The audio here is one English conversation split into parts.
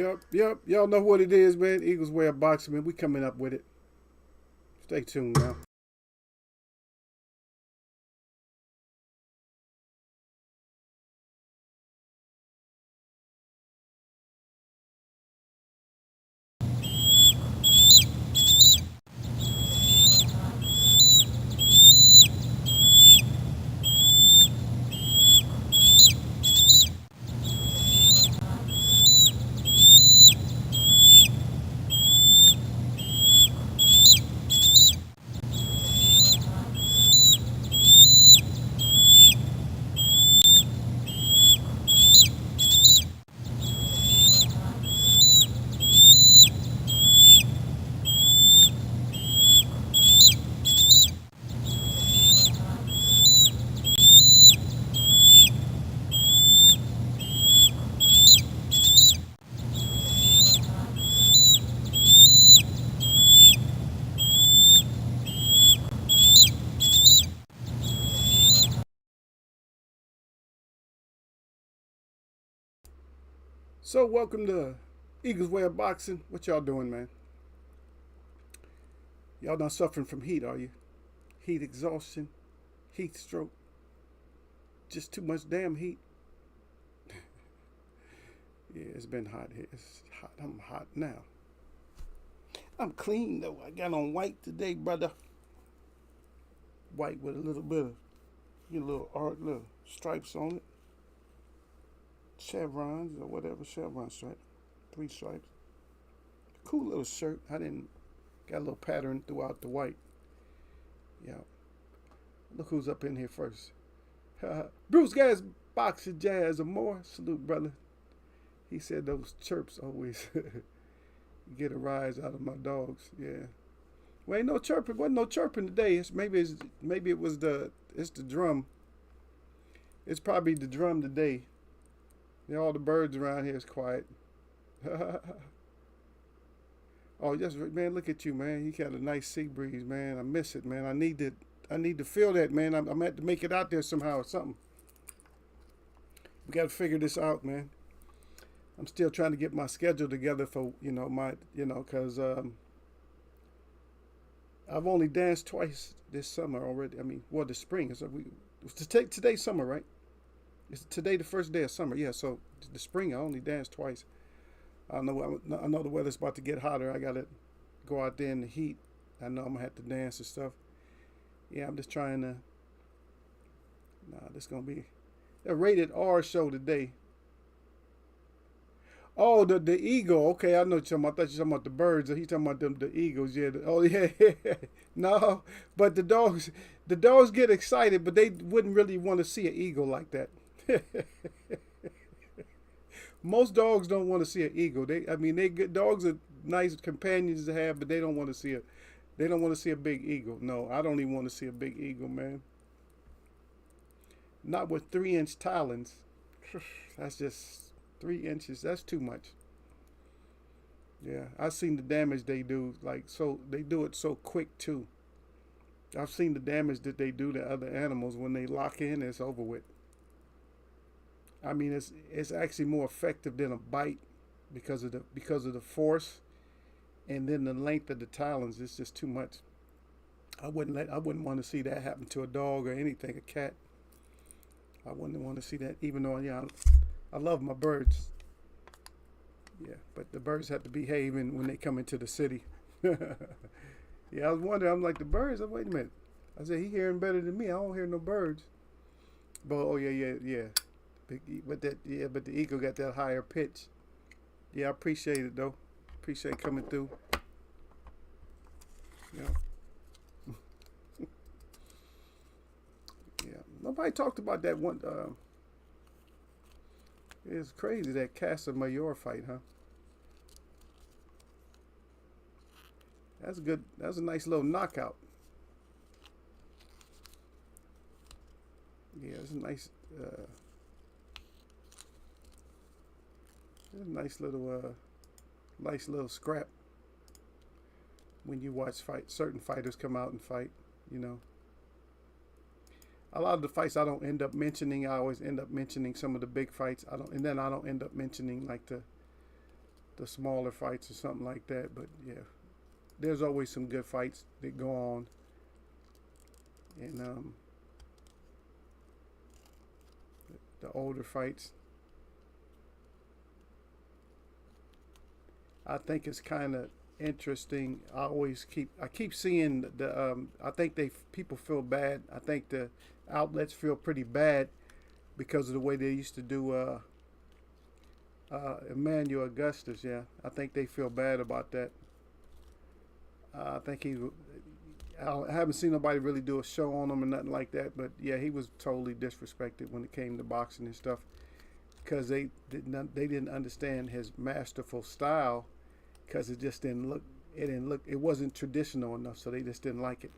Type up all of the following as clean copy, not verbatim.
Yep. Y'all know what it is, man. Eagles Way of Boxing, man. We coming up with it. Stay tuned now. So, welcome to Eagles Way of Boxing. What y'all doing, man? Y'all not suffering from heat, are you? Heat exhaustion, heat stroke, just too much damn heat. Yeah, it's been hot here. It's hot. I'm hot now. I'm clean though. I got on white today, brother. White with a little bit of, little art, little stripes on it. Chevrons or whatever, chevron stripe. 3 stripes. Cool little shirt. I didn't got a little pattern throughout the white. Yeah. Look who's up in here first. Bruce Gas Boxer Jazz Amore. Salute, brother. He said those chirps always get a rise out of my dogs. Yeah. Well, ain't no chirping. Wasn't no chirping today. Maybe it was it's the drum. It's probably the drum today. Yeah, all the birds around here is quiet. Oh yes, man. Look at you, man. You got a nice sea breeze, man. I miss it, man. I need to feel that, man. I'm gonna have to make it out there somehow or something. We got to figure this out, man. I'm still trying to get my schedule together for because I've only danced twice this summer already. I mean, well, the spring. So today's summer, right? It's today the first day of summer. Yeah, so the spring I only danced twice. I know the weather's about to get hotter. I gotta go out there in the heat. I know I'm gonna have to dance and stuff. Yeah, I'm just trying to. Nah, this gonna be a rated R show today. Oh, the eagle. Okay, I know what you're talking about. I thought you were talking about the birds. He's talking about the eagles. Yeah. Oh, yeah. No, but the dogs get excited, but they wouldn't really want to see an eagle like that. Most dogs don't want to see an eagle. Dogs are nice companions to have, but they don't want to see They don't want to see a big eagle. No, I don't even want to see a big eagle, man. Not with 3-inch talons. That's just 3 inches. That's too much. Yeah, I've seen the damage they do. They do it so quick too. I've seen the damage that they do to other animals when they lock in. It's over with. I mean, it's actually more effective than a bite because of the force, and then the length of the talons. It's just too much. I wouldn't want to see that happen to a dog or anything, a cat. I wouldn't want to see that, even though I love my birds. Yeah, but the birds have to behave when they come into the city. Yeah, I was wondering. I'm like the birds. Wait a minute. I said he hearing better than me. I don't hear no birds. But oh yeah. But the eagle got that higher pitch. Yeah, I appreciate it though. Appreciate coming through. Yeah. Yeah. Nobody talked about that one. It's crazy that Casa Mayor fight, huh? That's good. That's a nice little knockout. Yeah, it's a nice little scrap when you watch certain fighters come out and fight. You know, a lot of the fights I don't end up mentioning. I always end up mentioning some of the big fights. I don't end up mentioning like the smaller fights or something like that. But yeah, there's always some good fights that go on, and the older fights. I think it's kind of interesting. I keep seeing the I think they people feel bad. I think the outlets feel pretty bad because of the way they used to do Emmanuel Augustus. Yeah, I think they feel bad about that. I think I haven't seen nobody really do a show on him or nothing like that. But yeah, he was totally disrespected when it came to boxing and stuff because they didn't understand his masterful style because it just didn't look it wasn't traditional enough, so they just didn't like it.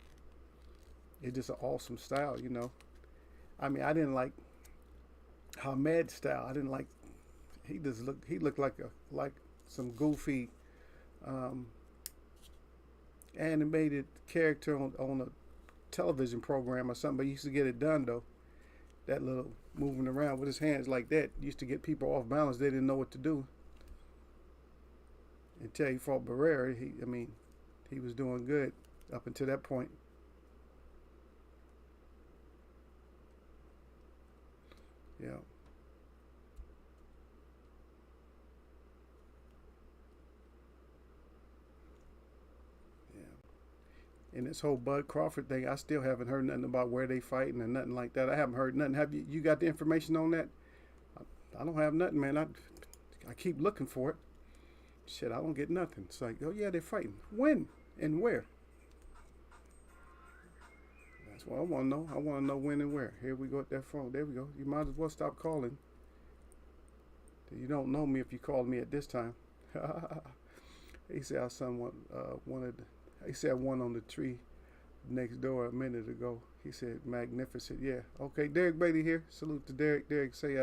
It's just an awesome style, you know. I mean, I didn't like Hamad's style. I didn't like he looked like some goofy um, animated character on a television program or something. But he used to get it done though. That little moving around with his hands like that used to get people off balance. They didn't know what to do until he fought Barrera. He was doing good up until that point. Yeah. Yeah. And this whole Bud Crawford thing, I still haven't heard nothing about where they fighting and nothing like that. I haven't heard nothing. Have you? You got the information on that? I don't have nothing, man. I keep looking for it. Shit, I don't get nothing. It's like, oh yeah, they're fighting. When and where? That's what I want to know. I want to know when and where. Here we go at that phone. There we go. You might as well stop calling. You don't know me if you called me at this time. He said our son wanted. He said one on the tree next door a minute ago. He said magnificent. Yeah. Okay. Derek Beatty here. Salute to Derek. Derek say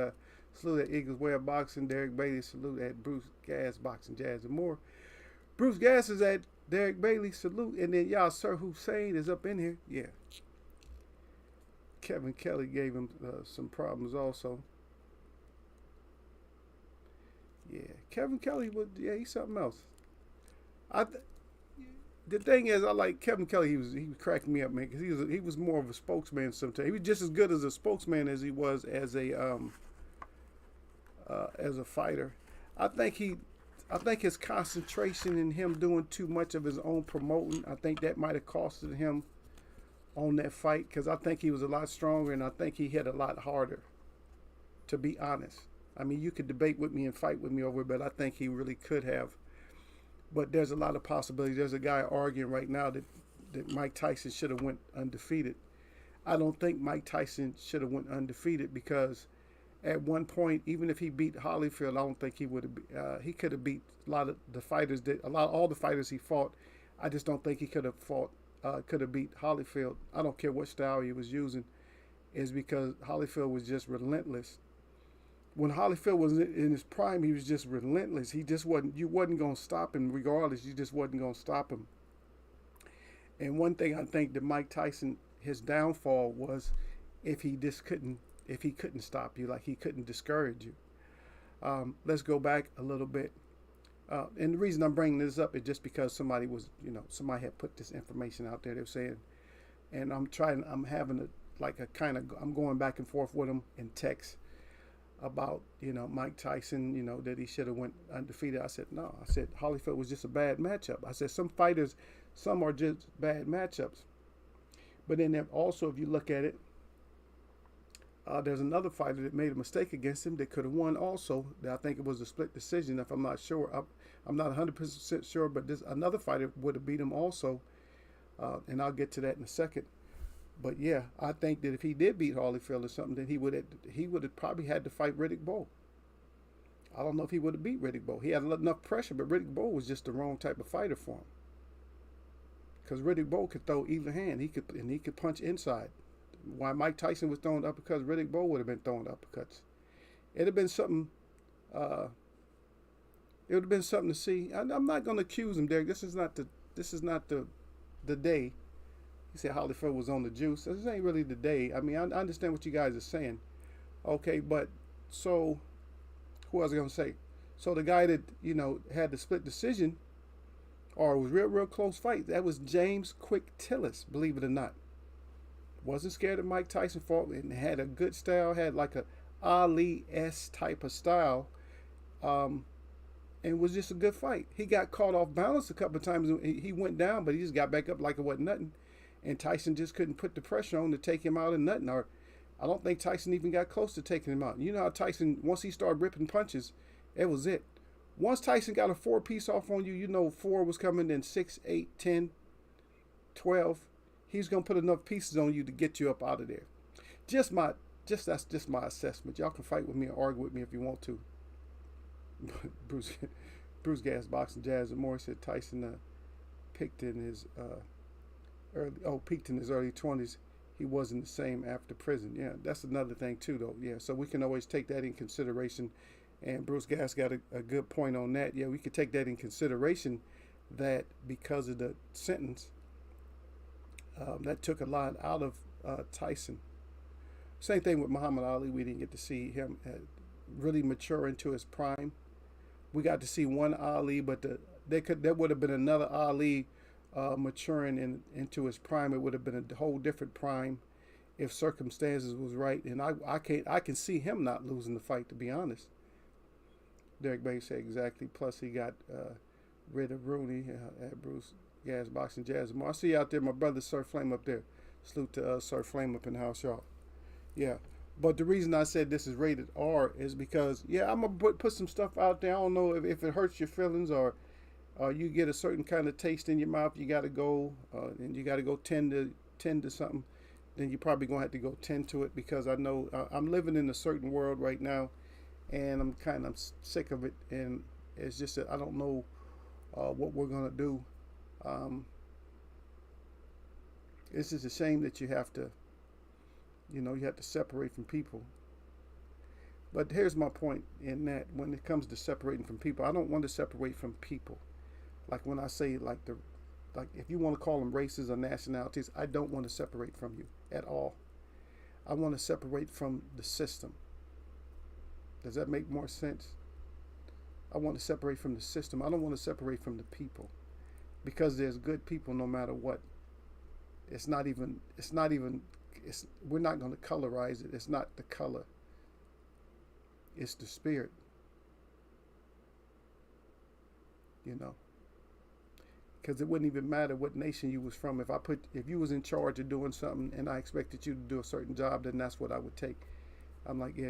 salute at Eagles Way of Boxing. Derek Beatty salute at Bruce Gas Boxing Jazz and more. Bruce Gas is at Derek Bailey salute, and then y'all Sir Hussein is up in here. Yeah. Kevin Kelly gave him some problems also. Yeah, Kevin Kelly would. Yeah, he's something else. I. The thing is, I like Kevin Kelly. He was cracking me up, man, because he was more of a spokesman. Sometimes he was just as good as a spokesman as he was as a fighter. I think his concentration in him doing too much of his own promoting. I think that might have costed him on that fight because I think he was a lot stronger and I think he hit a lot harder. To be honest, I mean, you could debate with me and fight with me over it, but I think he really could have. But there's a lot of possibilities. There's a guy arguing right now that Mike Tyson should have went undefeated. I don't think Mike Tyson should have went undefeated because at one point, even if he beat Holyfield, I don't think he would have. He could have beat a lot of the fighters all the fighters he fought. I just don't think he could have beat Holyfield. I don't care what style he was using, is because Holyfield was just relentless. When Holyfield was in his prime, he was just relentless. He just wasn't. You wasn't gonna stop him regardless. You just wasn't gonna stop him. And one thing I think that Mike Tyson, his downfall was if he couldn't stop you, like he couldn't discourage you. Let's go back a little bit. And the reason I'm bringing this up is just because somebody had put this information out there. They're saying, and I'm having I'm going back and forth with them in text about, Mike Tyson, that he should have went undefeated. I said, no. I said, Holyfield was just a bad matchup. I said, some fighters, some are just bad matchups. But then also, if you look at it, there's another fighter that made a mistake against him that could have won also. I think it was a split decision, if I'm not sure. I'm not 100% sure, but another fighter would have beat him also. And I'll get to that in a second. But yeah, I think that if he did beat Holyfield or something, then he would have probably had to fight Riddick Bowe. I don't know if he would have beat Riddick Bowe. He had enough pressure, but Riddick Bowe was just the wrong type of fighter for him. Because Riddick Bowe could throw either hand. He could punch inside. While Mike Tyson was throwing uppercuts, Riddick Bowe would have been throwing uppercuts. It'd have been something. It would have been something to see. I'm not going to accuse him, Derek. This is not the day. He said Holyfield was on the juice. This ain't really the day. I mean, I understand what you guys are saying. Okay, but so who was I going to say? So the guy that had the split decision or it was real close fight, that was James Quick Tillis, believe it or not. Wasn't scared of Mike Tyson fought and had a good style, had like a Ali-esque type of style, um, and was just a good fight. He got caught off balance a couple of times. He went down, but he just got back up like it wasn't nothing. And Tyson just couldn't put the pressure on to take him out of nothing. Or I don't think Tyson even got close to taking him out. You know how Tyson, once he started ripping punches, it was it. Once Tyson got a 4-piece off on you, you know 4 was coming, then 6, 8, 10, 12. He's gonna put enough pieces on you to get you up out of there. That's just my assessment. Y'all can fight with me or argue with me if you want to. Bruce Gas Boxing Jazz and Moore said Tyson peaked in his early 20s. He wasn't the same after prison. Yeah, that's another thing too, though. Yeah, so we can always take that in consideration. And Bruce Gas got a good point on that. Yeah, we could take that in consideration, that because of the sentence, that took a lot out of Tyson. Same thing with Muhammad Ali. We didn't get to see him really mature into his prime. We got to see one Ali, but there would have been another Ali maturing into his prime. It would have been a whole different prime if circumstances was right. And I can see him not losing the fight, to be honest. Derek Bay said exactly. Plus, he got rid of Rooney at Bruce Gas Boxing Jazz. I see you out there, my brother Sir Flame up there. Salute to Sir Flame up in the house, y'all. Yeah. But the reason I said this is rated R is because, yeah, I'm going to put some stuff out there. I don't know if it hurts your feelings or you get a certain kind of taste in your mouth. You got to go, and you got to go 10 to something. Then you're probably going to have to go 10 to it, because I know I'm living in a certain world right now. And I'm kind of sick of it, and it's just that I don't know what we're gonna do. It's just a shame that you have to separate from people. But here's my point in that: when it comes to separating from people, I don't want to separate from people. Like when I say like if you want to call them races or nationalities, I don't want to separate from you at all. I want to separate from the system. Does that make more sense? I want to separate from the system. I don't want to separate from the people, because there's good people no matter what. We're not going to colorize it. It's not the color. It's the spirit. Because it wouldn't even matter what nation you was from. If you was in charge of doing something and I expected you to do a certain job, then that's what I would take. I'm like, yeah,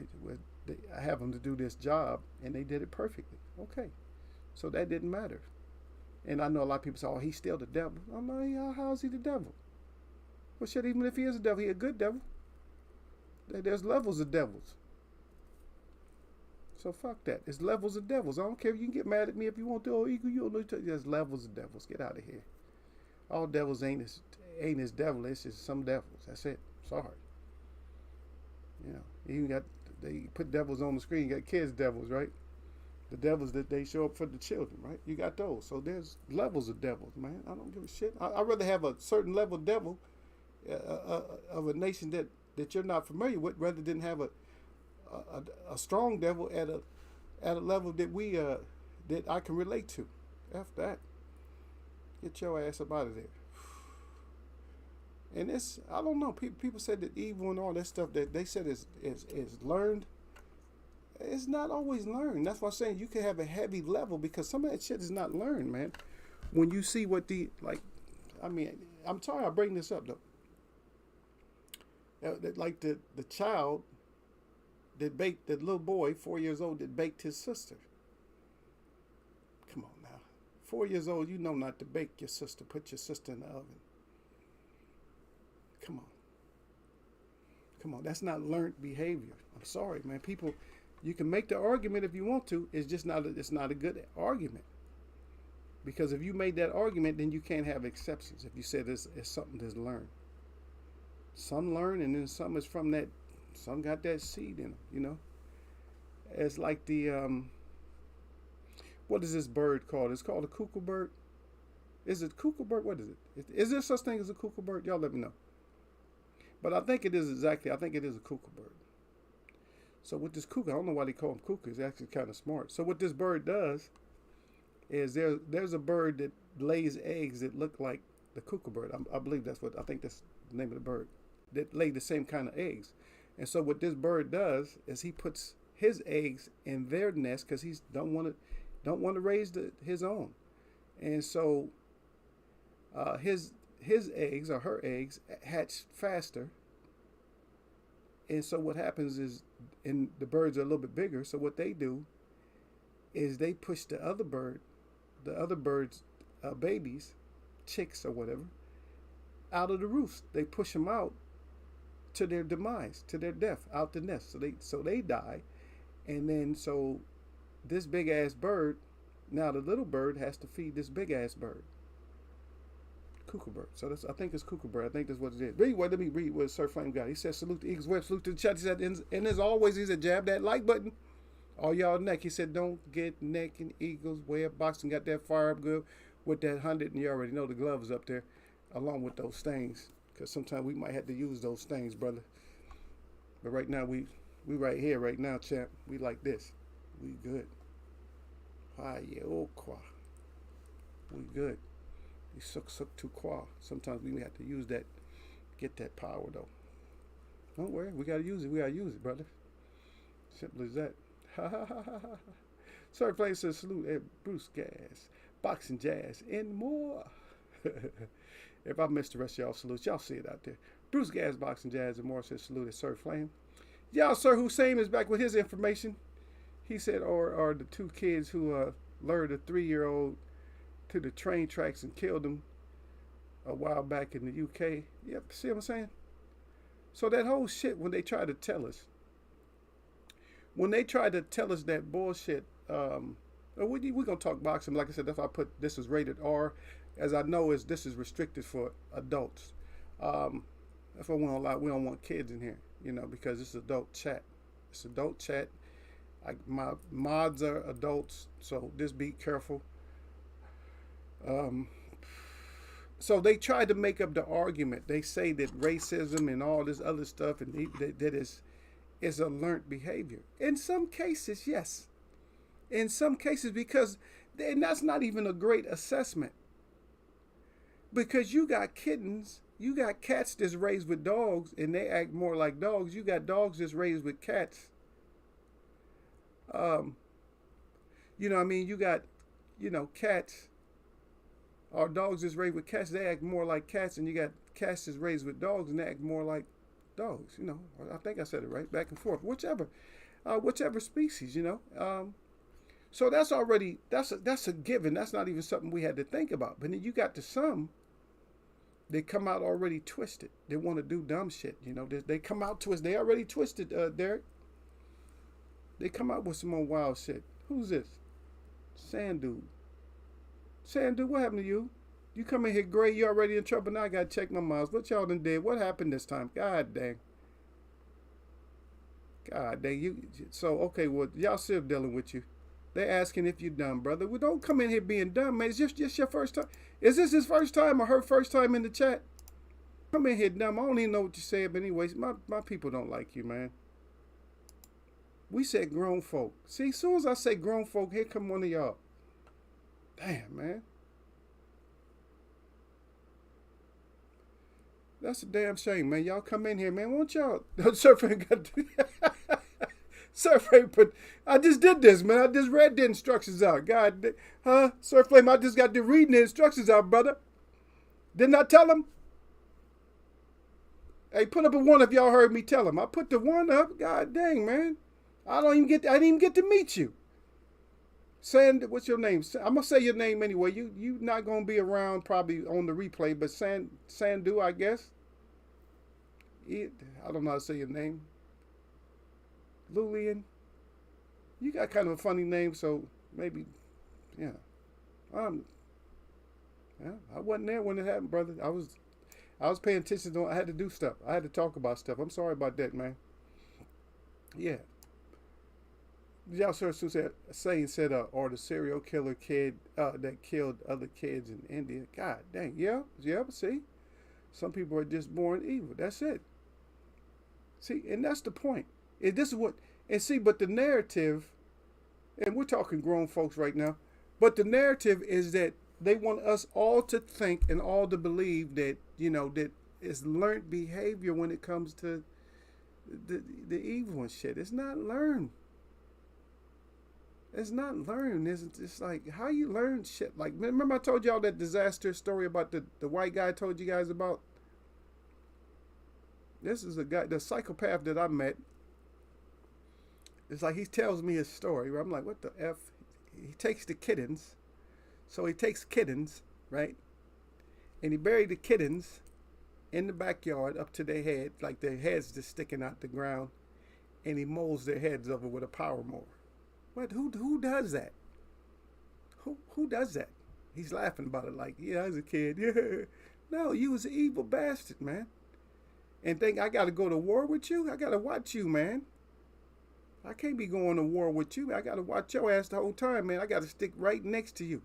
I have them to do this job, and they did it perfectly. Okay, so that didn't matter. And I know a lot of people say, "Oh, he's still the devil." I'm like, yeah, how is he the devil? Well, shit, even if he is a devil, he a good devil. There's levels of devils. So fuck that. There's levels of devils. I don't care. You can get mad at me if you want to. Oh, you don't know. There's levels of devils. Get out of here. All devils ain't as devil. It's just some devils. That's it. Sorry. They put devils on the screen. You got kids devils, right? The devils that they show up for the children, right? You got those. So there's levels of devils, man. I don't give a shit. I'd rather have a certain level of devil of a nation that you're not familiar with, rather than have a strong devil at a level that I can relate to. After that, get your ass up out of there. And it's, I don't know, people said that evil and all that stuff that they said is learned. It's not always learned. That's why I'm saying you can have a heavy level, because some of that shit is not learned, man. When you see what I'm sorry I bring this up though. Like the child that baked, that little boy, 4 years old, that baked his sister. Come on now. 4 years old, you know not to bake your sister. Put your sister in the oven. Come on, that's not learned behavior. I'm sorry, man. People, you can make the argument if you want to. It's not a good argument. Because if you made that argument, then you can't have exceptions. If you said it's something that's learned. Some learn, and then some is from that, some got that seed in them, It's like the, what is this bird called? It's called a cuckoo bird. Is it cuckoo bird? What is it? Is there such thing as a cuckoo bird? Y'all let me know. But I think it is a cuckoo bird. So with this cuckoo, I don't know why they call him cuckoo. He's actually kind of smart. So what this bird does is there's a bird that lays eggs that look like the cuckoo bird. I believe I think that's the name of the bird that lay the same kind of eggs. And so what this bird does is he puts his eggs in their nest because he don't want to raise his own. And so his eggs or her eggs hatch faster. And so what happens is, and the birds are a little bit bigger. So what they do is they push the other bird's babies, chicks or whatever, out of the roost. They push them out to their demise, to their death, out the nest. So they die, and then so this big ass bird, now the little bird has to feed this big ass bird, cuckoo bird. So I think it's cuckoo bird. I think that's what it is. Anyway, let me read what Sir Flame got. He said, "Salute the Eagles Web, salute to the chat." He said, and as always, he said, "Jab that like button. All y'all neck." He said, "Don't get neck and Eagles Web boxing. Got that fire up good with that 100, and you already know the gloves up there, along with those things, because sometimes we might have to use those things, brother. But right now we right here, right now, champ. We like this. We good. We good. We suck too qua. Sometimes we have to use that, get that power though. Don't worry, we gotta use it. We gotta use it, brother. Simple as that. Sir Flame says, "Salute at Bruce Gas, Boxing Jazz, and more." If I missed the rest of y'all, salute. Y'all see it out there. Bruce Gas, Boxing Jazz, and more says, "Salute at Sir Flame." Y'all, Sir Hussein is back with his information. He said, or the two kids who lured a 3-year-old to the train tracks and killed him a while back in the UK. Yep, see what I'm saying? So that whole shit, when they tried to tell us that bullshit, we're going to talk boxing. Like I said, that's why I put this is rated R, as I know this is restricted for adults. That's why we don't want kids in here, because it's adult chat. It's adult chat. My mods are adults, so just be careful. So they tried to make up the argument. They say that racism and all this other stuff, and that is a learned behavior. In some cases, yes. In some cases, and that's not even a great assessment. Because you got kittens, you got cats that's raised with dogs, and they act more like dogs. You got dogs that's raised with cats. You got, cats. Or dogs that's raised with cats, they act more like cats, and you got cats that's raised with dogs, and they act more like dogs. I think I said it right, back and forth, whichever species. So that's already that's a given. That's not even something we had to think about. But then you got to some, they come out already twisted. They want to do dumb shit. They come out twisted. They already twisted, Derek. They come out with some more wild shit. Who's this? Sandu, what happened to you? You come in here gray, you already in trouble. Now I gotta check my miles. What y'all done did? What happened this time? God dang. Okay, well, y'all still dealing with you. They asking if you dumb, brother. Well, don't come in here being dumb, man. Is this just your first time? Is this his first time or her first time in the chat? Come in here dumb. I don't even know what you said, but anyways, my people don't like you, man. We said grown folk. See, as soon as I say grown folk, here come one of y'all. Damn, man. That's a damn shame, man. Y'all come in here, man. Won't y'all? Surfing got Surfing, but I just did this, man. I just read the instructions out. God, Surflame, I just got to reading the instructions out, brother. Didn't I tell him? Hey, put up a 1 if y'all heard me tell him. I put the 1 up. God dang, man. I didn't even get to meet you. What's your name? I'm gonna say your name anyway. You not gonna be around probably on the replay, but Sandu, I guess. I don't know how to say your name. Lulian. You got kind of a funny name, so maybe, yeah. Yeah, I wasn't there when it happened, brother. I was paying attention to. I had to do stuff. I had to talk about stuff. I'm sorry about that, man. Yeah. Y'all said, or the serial killer kid that killed other kids in India. God dang, yeah, see? Some people are just born evil. That's it. See, and that's the point. This is what And see, but the narrative, and we're talking grown folks right now, but the narrative is that they want us all to think and all to believe that, that it's learned behavior when it comes to the evil and shit. It's not learned. It's not learned. It's like how you learn shit. Like, remember I told y'all that disaster story about the white guy I told you guys about? This is a guy, the psychopath that I met. It's like he tells me his story. Where I'm like, what the F? He takes the kittens. So he takes kittens, right? And he buried the kittens in the backyard up to their head, like their heads just sticking out the ground. And he molds their heads over with a power mower. What? Who does that? Who does that? He's laughing about it like, yeah, I was a kid. Yeah. No, you was an evil bastard, man. And think I got to go to war with you? I got to watch you, man. I can't be going to war with you. I got to watch your ass the whole time, man. I got to stick right next to you.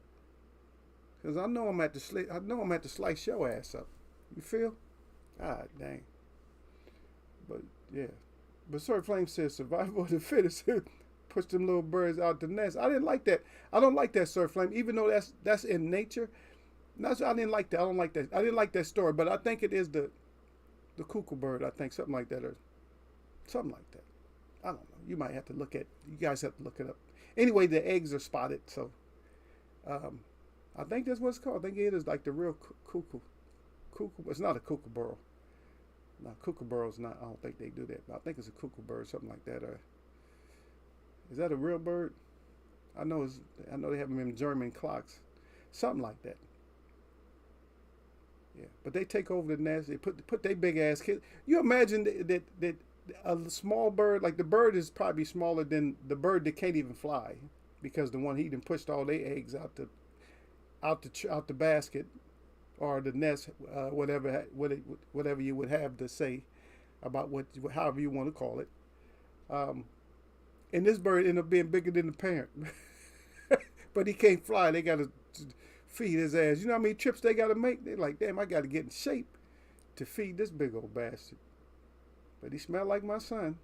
Because I know I'm at to slice your ass up. You feel? God dang. But, yeah. But Sir Flame says survival of the fittest. Push them little birds out the nest. I didn't like that. I don't like that, Sir Flame. Even though that's in nature. I didn't like that. I don't like that. I didn't like that story. But I think it is the cuckoo bird. I think something like that. Or something like that. I don't know. You might have to you guys have to look it up. Anyway, the eggs are spotted. So I think that's what it's called. I think it is like the real cuckoo. It's not a kookaburra. No, kookaburra's not. I don't think they do that. But I think it's a cuckoo bird, something like that. Is that a real bird? I know they have them in German clocks, something like that. Yeah, but they take over the nest. They put their big ass kid. You imagine that a small bird, like the bird is probably smaller than the bird that can't even fly, because the one he done pushed all their eggs out the basket or the nest, whatever you would have to say about however you want to call it. And this bird ended up being bigger than the parent. But he can't fly. They got to feed his ass. You know how many trips they got to make? They're like, damn, I got to get in shape to feed this big old bastard. But he smelled like my son.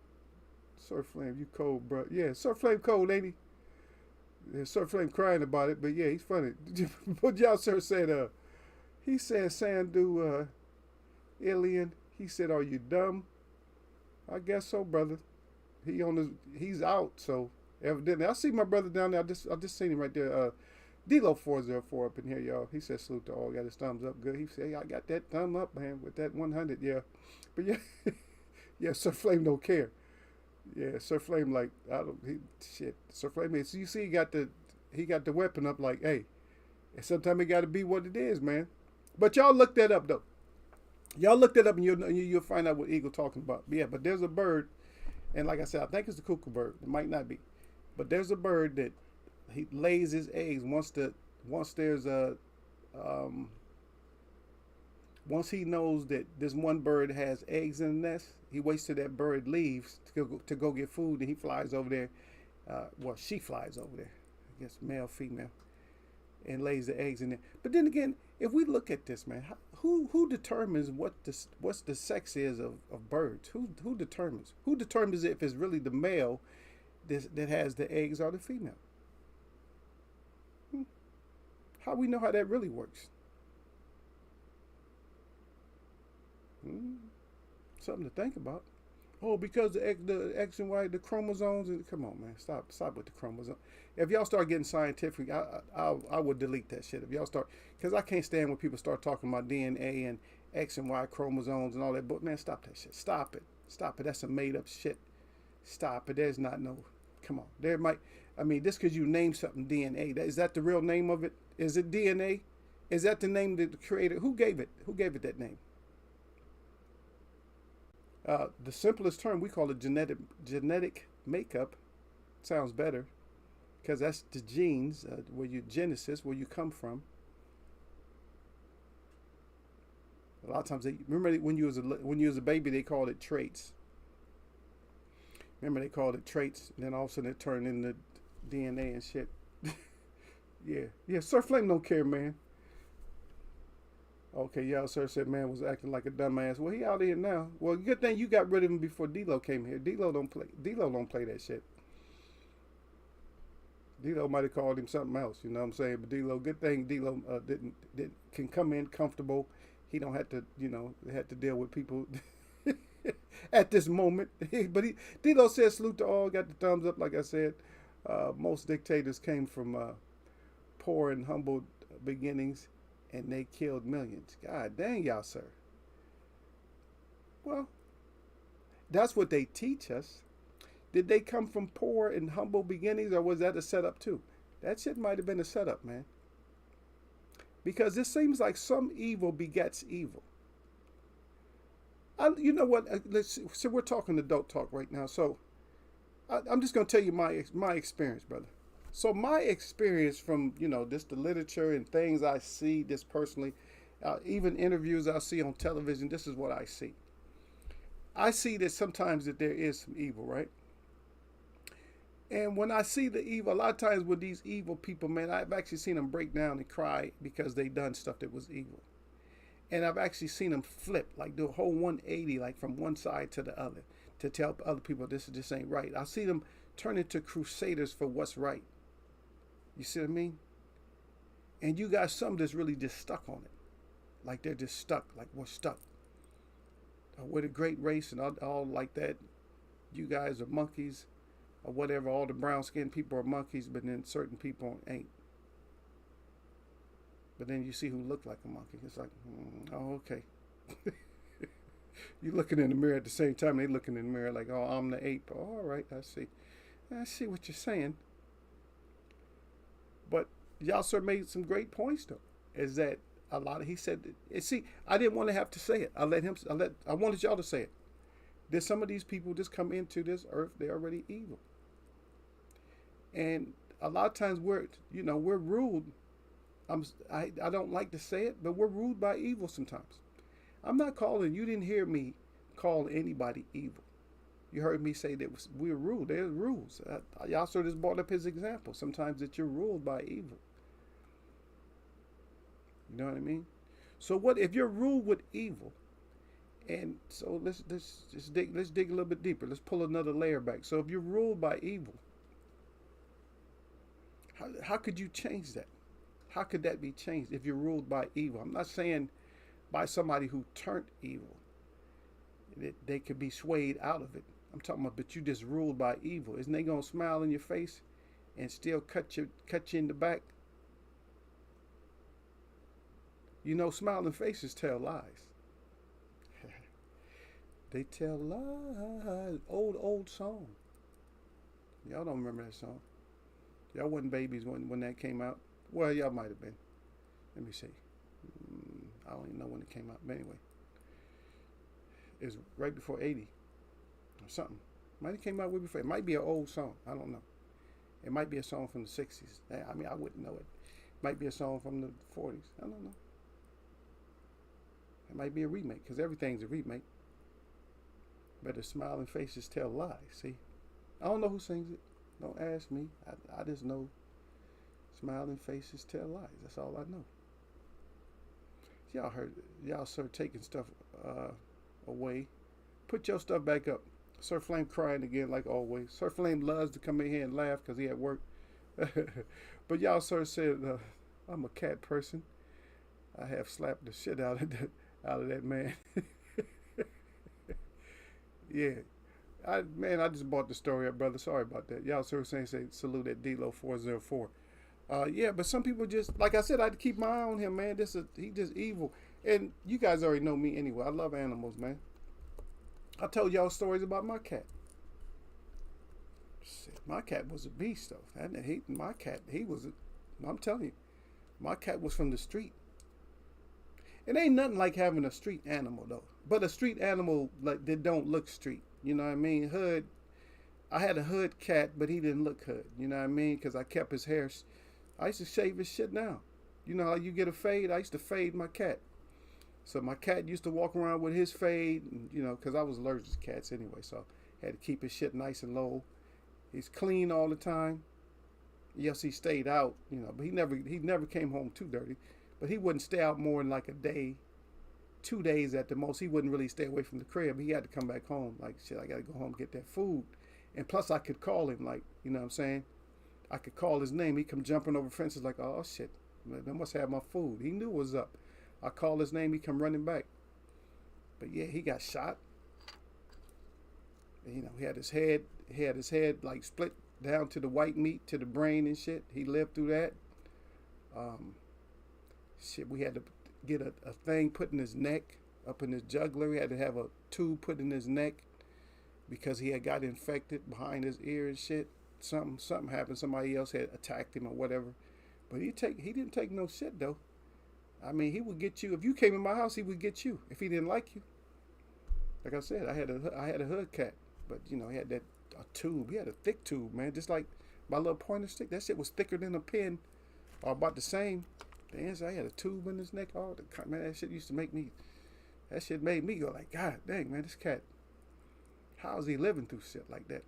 Sir Flame, you cold, bro. Yeah, Sir Flame cold, ain't he? Yeah, Sir Flame crying about it, but yeah, he's funny. But y'all, sir, said, he said, Sandu, alien. He said, are you dumb? I guess so, brother. He's out, so evidently I see my brother down there. I just seen him right there. D-Lo 404 up in here, y'all. He said salute to all. Got his thumbs up good. He said, hey, I got that thumb up, man, with that 100. Yeah, but yeah, yeah. Sir Flame don't care. Yeah, Sir Flame like shit. Sir Flame, so you see, he got the weapon up like, hey, and sometimes it got to be what it is, man. But y'all look that up though. Y'all look that up and you'll find out what Eagle talking about. But yeah, but there's a bird. And like I said, I think it's the cuckoo bird. It might not be, but there's a bird that he lays his eggs once he knows that this one bird has eggs in the nest. He waits till that bird leaves to go get food, and he flies over there. She flies over there. I guess male, female, and lays the eggs in there. But then again, if we look at this, man, who determines what's the sex is of birds? Who determines? Who determines if it's really the male that has the eggs or the female? How we know how that really works? Something to think about. Oh, because the X and Y, the chromosomes. Come on, man, stop with the chromosomes. If y'all start getting scientific, I would delete that shit. If y'all start, because I can't stand when people start talking about DNA and X and Y chromosomes and all that. But man, stop that shit. Stop it. That's some made up shit. Stop it. There's not no. Come on. There might. I mean, just because you name something DNA, is that the real name of it? Is it DNA? Is that the name that the creator? Who gave it? Who gave it that name? The simplest term, we call it genetic makeup. Sounds better, because that's the genes, where you genesis, where you come from. A lot of times, remember when you was a baby, they called it traits. Remember they called it traits, and then all of a sudden it turned into DNA and shit. Yeah. Sir Flame don't care, man. Okay, y'all sir said man was acting like a dumbass. Well, he out here now. Well, good thing you got rid of him before D-Lo came here. D-Lo don't play. D-Lo don't play that shit. D-Lo might have called him something else. You know what I'm saying? But D-Lo, good thing D-Lo didn't can come in comfortable. He don't have to had to deal with people at this moment. But D-Lo said salute to all. Got the thumbs up. Like I said, most dictators came from poor and humble beginnings, and they killed millions. God dang, y'all, sir. Well, that's what they teach us. Did they come from poor and humble beginnings, or was that a setup too? That shit might have been a setup, man. Because it seems like some evil begets evil. You know what? So we're talking adult talk right now. So I'm just gonna tell you my experience, brother. So my experience from just the literature and things I see, this personally, even interviews I see on television. This is what I see. I see that sometimes that there is some evil, right? And when I see the evil, a lot of times with these evil people, man, I've actually seen them break down and cry because they done stuff that was evil. And I've actually seen them flip, like do a whole 180, like from one side to the other, to tell other people this ain't right. I see them turn into crusaders for what's right. You see what I mean? And you got some that's really just stuck on it. Like they're just stuck, like we're stuck. We're the great race and all like that. You guys are monkeys or whatever. All the brown skinned people are monkeys, but then certain people ain't. But then you see who look like a monkey. It's like, oh, okay. You're looking in the mirror at the same time. They looking in the mirror like, oh, I'm the ape. Oh, all right, I see. I see what you're saying. But y'all sir made some great points though. Is that a lot of he said? See, I didn't want to have to say it. I wanted y'all to say it. There's some of these people just come into this earth. They're already evil, and a lot of times we're ruled. I don't like to say it, but we're ruled by evil sometimes. I'm not calling. You didn't hear me call anybody evil. You heard me say that we're ruled. There's rules. Y'all sort of just brought up his example. Sometimes that you're ruled by evil. You know what I mean? So what if you're ruled with evil? And so let's dig a little bit deeper. Let's pull another layer back. So if you're ruled by evil, how could you change that? How could that be changed if you're ruled by evil? I'm not saying by somebody who turned evil. That they could be swayed out of it. I'm talking about, but you just ruled by evil. Isn't they gonna smile in your face and still cut you in the back? Smiling faces tell lies. They tell lies. Old song. Y'all don't remember that song. Y'all wasn't babies when that came out. Well, y'all might have been. Let me see. I don't even know when it came out. But anyway. It was right before 80 or something. Might have came out way before. It might be an old song. I don't know. It might be a song from the 60s. I mean, I wouldn't know it. It might be a song from the 40s. I don't know. It might be a remake because everything's a remake. But the smiling faces tell lies. See? I don't know who sings it. Don't ask me. I just know smiling faces tell lies. That's all I know. Y'all start taking stuff away. Put your stuff back up. Sir Flame crying again like always. Sir Flame loves to come in here and laugh because he at work. But y'all sir said I'm a cat person. I have slapped the shit out of that man. Yeah. I just bought the story up, brother. Sorry about that. Y'all sir saying say salute at D-Lo 404. Yeah, but some people just, like I said, I had to keep my eye on him, man. He just evil. And you guys already know me anyway. I love animals, man. I told y'all stories about my cat. Shit, my cat was a beast, though. I'm telling you, my cat was from the street. It ain't nothing like having a street animal, though. But a street animal like that don't look street. You know what I mean? Hood. I had a hood cat, but he didn't look hood. You know what I mean? Because I kept his hair. I used to shave his shit down. You know how you get a fade? I used to fade my cat. So my cat used to walk around with his fade, because I was allergic to cats anyway. So I had to keep his shit nice and low. He's clean all the time. Yes, he stayed out, but he never came home too dirty. But he wouldn't stay out more than like a day. 2 days at the most. He wouldn't really stay away from the crib. He had to come back home. Like, shit, I got to go home and get that food. And plus, I could call him, like, you know what I'm saying? I could call his name. He'd come jumping over fences like, oh, shit, they must have my food. He knew what was up. I called his name. He come running back. But, yeah, he got shot. And, you know, he had his head, like, split down to the white meat, to the brain and shit. He lived through that. Shit, we had to get a thing put in his neck, up in his jugular. We had to have a tube put in his neck because he had got infected behind his ear and shit. Something happened. Somebody else had attacked him or whatever. But he didn't take no shit though. I mean, he would get you if you came in my house. He would get you if he didn't like you. Like I said, I had a hood cat, but you know he had a tube. He had a thick tube, man, just like my little pointer stick. That shit was thicker than a pen, or about the same. The answer, I had a tube in his neck. Oh, man, that shit used to make me. That shit made me go like, God dang, man, this cat. How is he living through shit like that?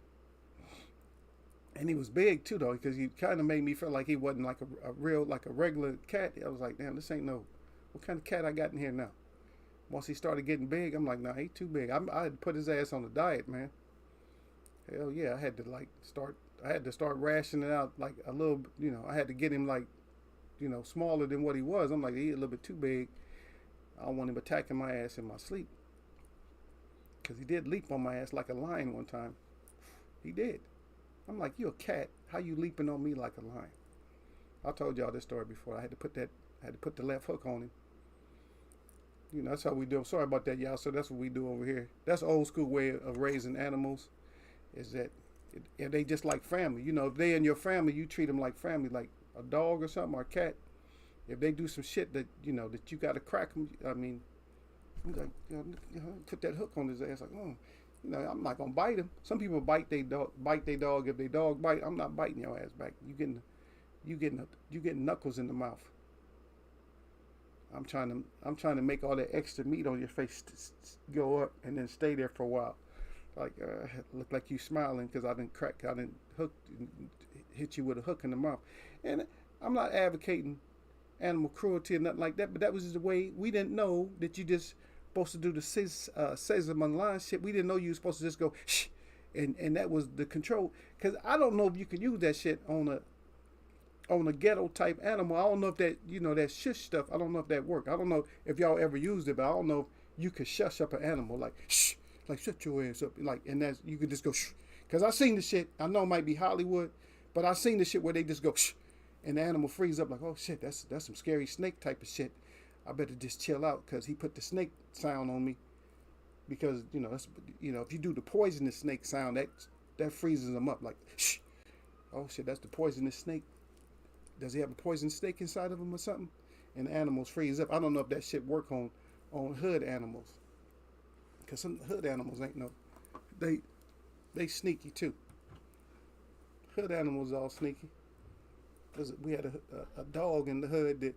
And he was big too, though, because he kind of made me feel like he wasn't like a real, like a regular cat. I was like, damn, this ain't no. What kind of cat I got in here now? Once he started getting big, I'm like, nah, he too big. I had to put his ass on a diet, man. Hell yeah, I had to start rationing out like a little, you know, I had to get him like, you know, smaller than what he was. I'm like, he's a little bit too big. I don't want him attacking my ass in my sleep. Because he did leap on my ass like a lion one time. He did. I'm like, you a cat. How you leaping on me like a lion? I told y'all this story before. I had to put the left hook on him. You know, that's how we do. I'm sorry about that, y'all. So that's what we do over here. That's old school way of raising animals. Is that they just like family. You know, if they in your family, you treat them like family, like a dog or something, or a cat. If they do some shit that, you know, that you got to crack them, I mean, you like, you know, put that hook on his ass. Like, oh, you know, I'm not going to bite him. Some people bite their dog. If they dog bite, I'm not biting your ass back. You getting knuckles in the mouth. I'm trying to make all that extra meat on your face go up and then stay there for a while. Like, look like you smiling because I didn't hit you with a hook in the mouth. And I'm not advocating animal cruelty or nothing like that, but that was just the way. We didn't know that you just supposed to do the Cesar Milan shit. We didn't know you were supposed to just go shh, and that was the control. Because I don't know if you can use that shit on a ghetto type animal. I don't know if that, you know, that shush stuff. I don't know if that worked. I don't know if y'all ever used it, but I don't know if you could shush up an animal like shh, like shut your ass up, like, and that's you could just go shh. Because I seen the shit. I know it might be Hollywood, but I seen the shit where they just go shh, and the animal frees up like, oh shit, that's some scary snake type of shit. I better just chill out because he put the snake sound on me. Because you know, that's, you know, if you do the poisonous snake sound, that freezes them up like shh. Oh shit, that's the poisonous snake. Does he have a poison snake inside of him or something? And the animals freeze up. I don't know if that shit work on hood animals. Because some hood animals ain't no, they sneaky too. Hood animals all sneaky. Cause we had a dog in the hood that,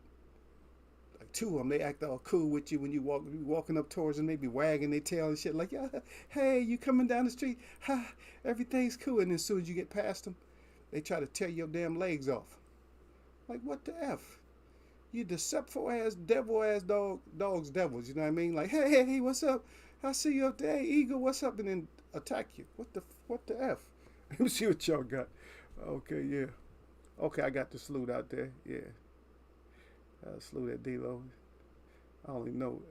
like two of them, they act all cool with you when you walking up towards them. They be wagging their tail and shit like, yeah, hey, you coming down the street? Ha, everything's cool. And then as soon as you get past them, they try to tear your damn legs off. Like, what the F? You deceptive ass, devil ass dogs devils, you know what I mean? Like, hey, what's up? I see you up there, hey, Eagle, what's up? And then attack you. What the F? Let me see what y'all got. Okay, yeah. Okay, I got the salute out there, yeah. Salute at D-Lo. I only know,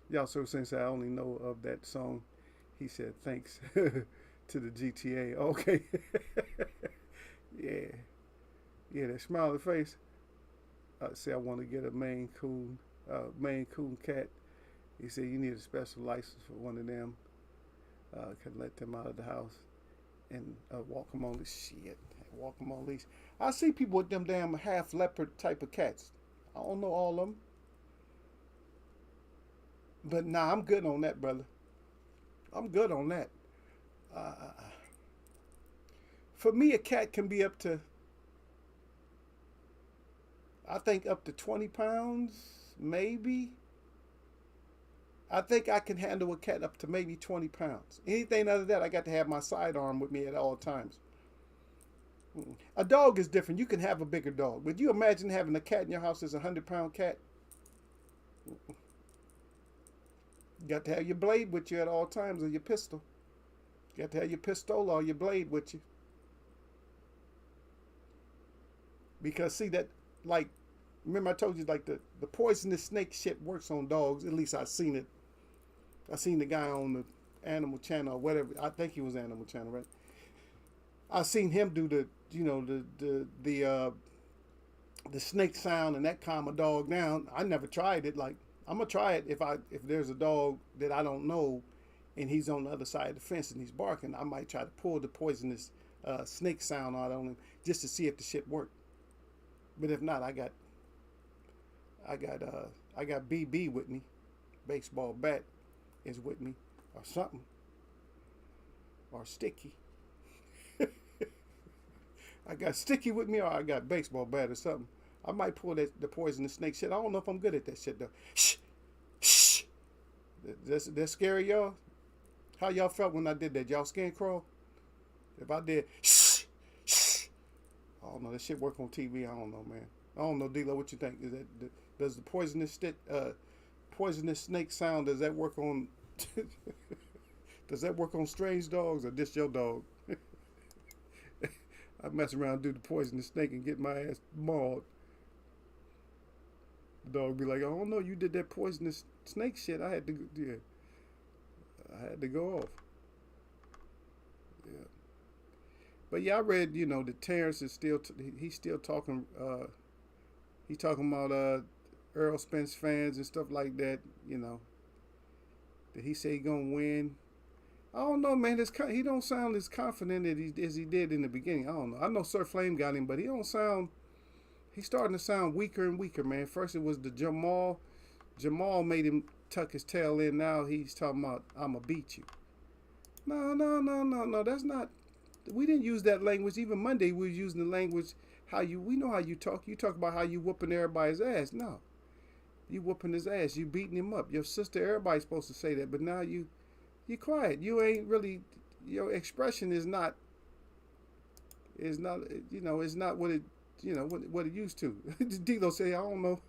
y'all so since I only know of that song. He said, thanks to the GTA. Okay. Yeah. Yeah, that smiley face. Say I want to get a Maine Coon cat. He said you need a special license for one of them. Can let them out of the house and walk them on the shit. Walk them on leash. I see people with them damn half leopard type of cats. I don't know all of them, but nah, I'm good on that, brother. I'm good on that. For me, a cat can be up to, I think, up to 20 pounds, maybe. I think I can handle a cat up to maybe 20 pounds. Anything other than that, I got to have my sidearm with me at all times. A dog is different. You can have a bigger dog. Would you imagine having a cat in your house that's a 100-pound cat? You got to have your blade with you at all times, or your pistol. You got to have your pistol or your blade with you. Because see that, like, remember I told you like the poisonous snake shit works on dogs. At least I seen it. I seen the guy on the Animal Channel or whatever. I think he was Animal Channel, right? I seen him do the the snake sound and that calm a dog down. I never tried it. Like I'm gonna try it if there's a dog that I don't know and he's on the other side of the fence and he's barking. I might try to pull the poisonous snake sound out on him just to see if the shit worked. But if not, I got BB with me. Baseball bat is with me or something or sticky. I got sticky with me or I got baseball bat or something. I might pull the poisonous snake shit. I don't know if I'm good at that shit though. Shh, shh. That scary y'all? How y'all felt when I did that? Y'all skin crawl? If I did shh, shh. I don't know. That shit work on TV. I don't know, man. I don't know, D-Lo, what you think? Does the poisonous snake sound, does that work on does that work on strange dogs or just your dog? I mess around and do the poisonous snake and get my ass mauled. The dog be like, I don't know, you did that poisonous snake shit. I had to go off. Yeah. But yeah, I read, that Terrence is still, he's still talking, he's talking about Earl Spence fans and stuff like that, that he say he gonna win. I don't know, man. He don't sound as confident as he did in the beginning. I don't know. I know Sir Flame got him, but he don't sound. He's starting to sound weaker and weaker, man. First it was the Jamal. Jamal made him tuck his tail in. Now he's talking about I'ma beat you. No. That's not. We didn't use that language. Even Monday we was using the language we know how you talk. You talk about how you whooping everybody's ass. No, you whooping his ass. You beating him up. Your sister. Everybody's supposed to say that, but now you quiet. You ain't really. Your expression is not. It's not what it. What it used to. D-Lo say, I don't know.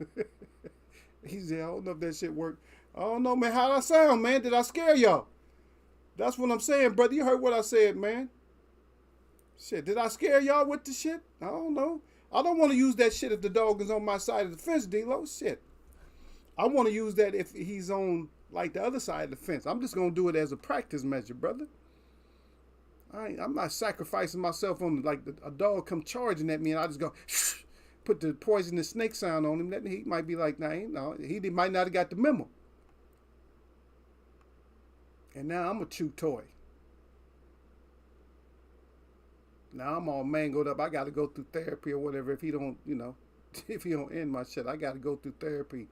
He said, I don't know if that shit worked. I don't know, man. How'd I sound, man? Did I scare y'all? That's what I'm saying, brother. You heard what I said, man. Shit, did I scare y'all with the shit? I don't know. I don't want to use that shit if the dog is on my side of the fence, D-Lo. Shit. I want to use that if he's on, like, the other side of the fence. I'm just going to do it as a practice measure, brother. I'm not sacrificing myself on, like, a dog come charging at me and I just go, put the poisonous snake sound on him. That he might be like, no, he might not have got the memo. And now I'm a chew toy. Now I'm all mangled up. I got to go through therapy or whatever. If he don't, if he don't end my shit, I got to go through therapy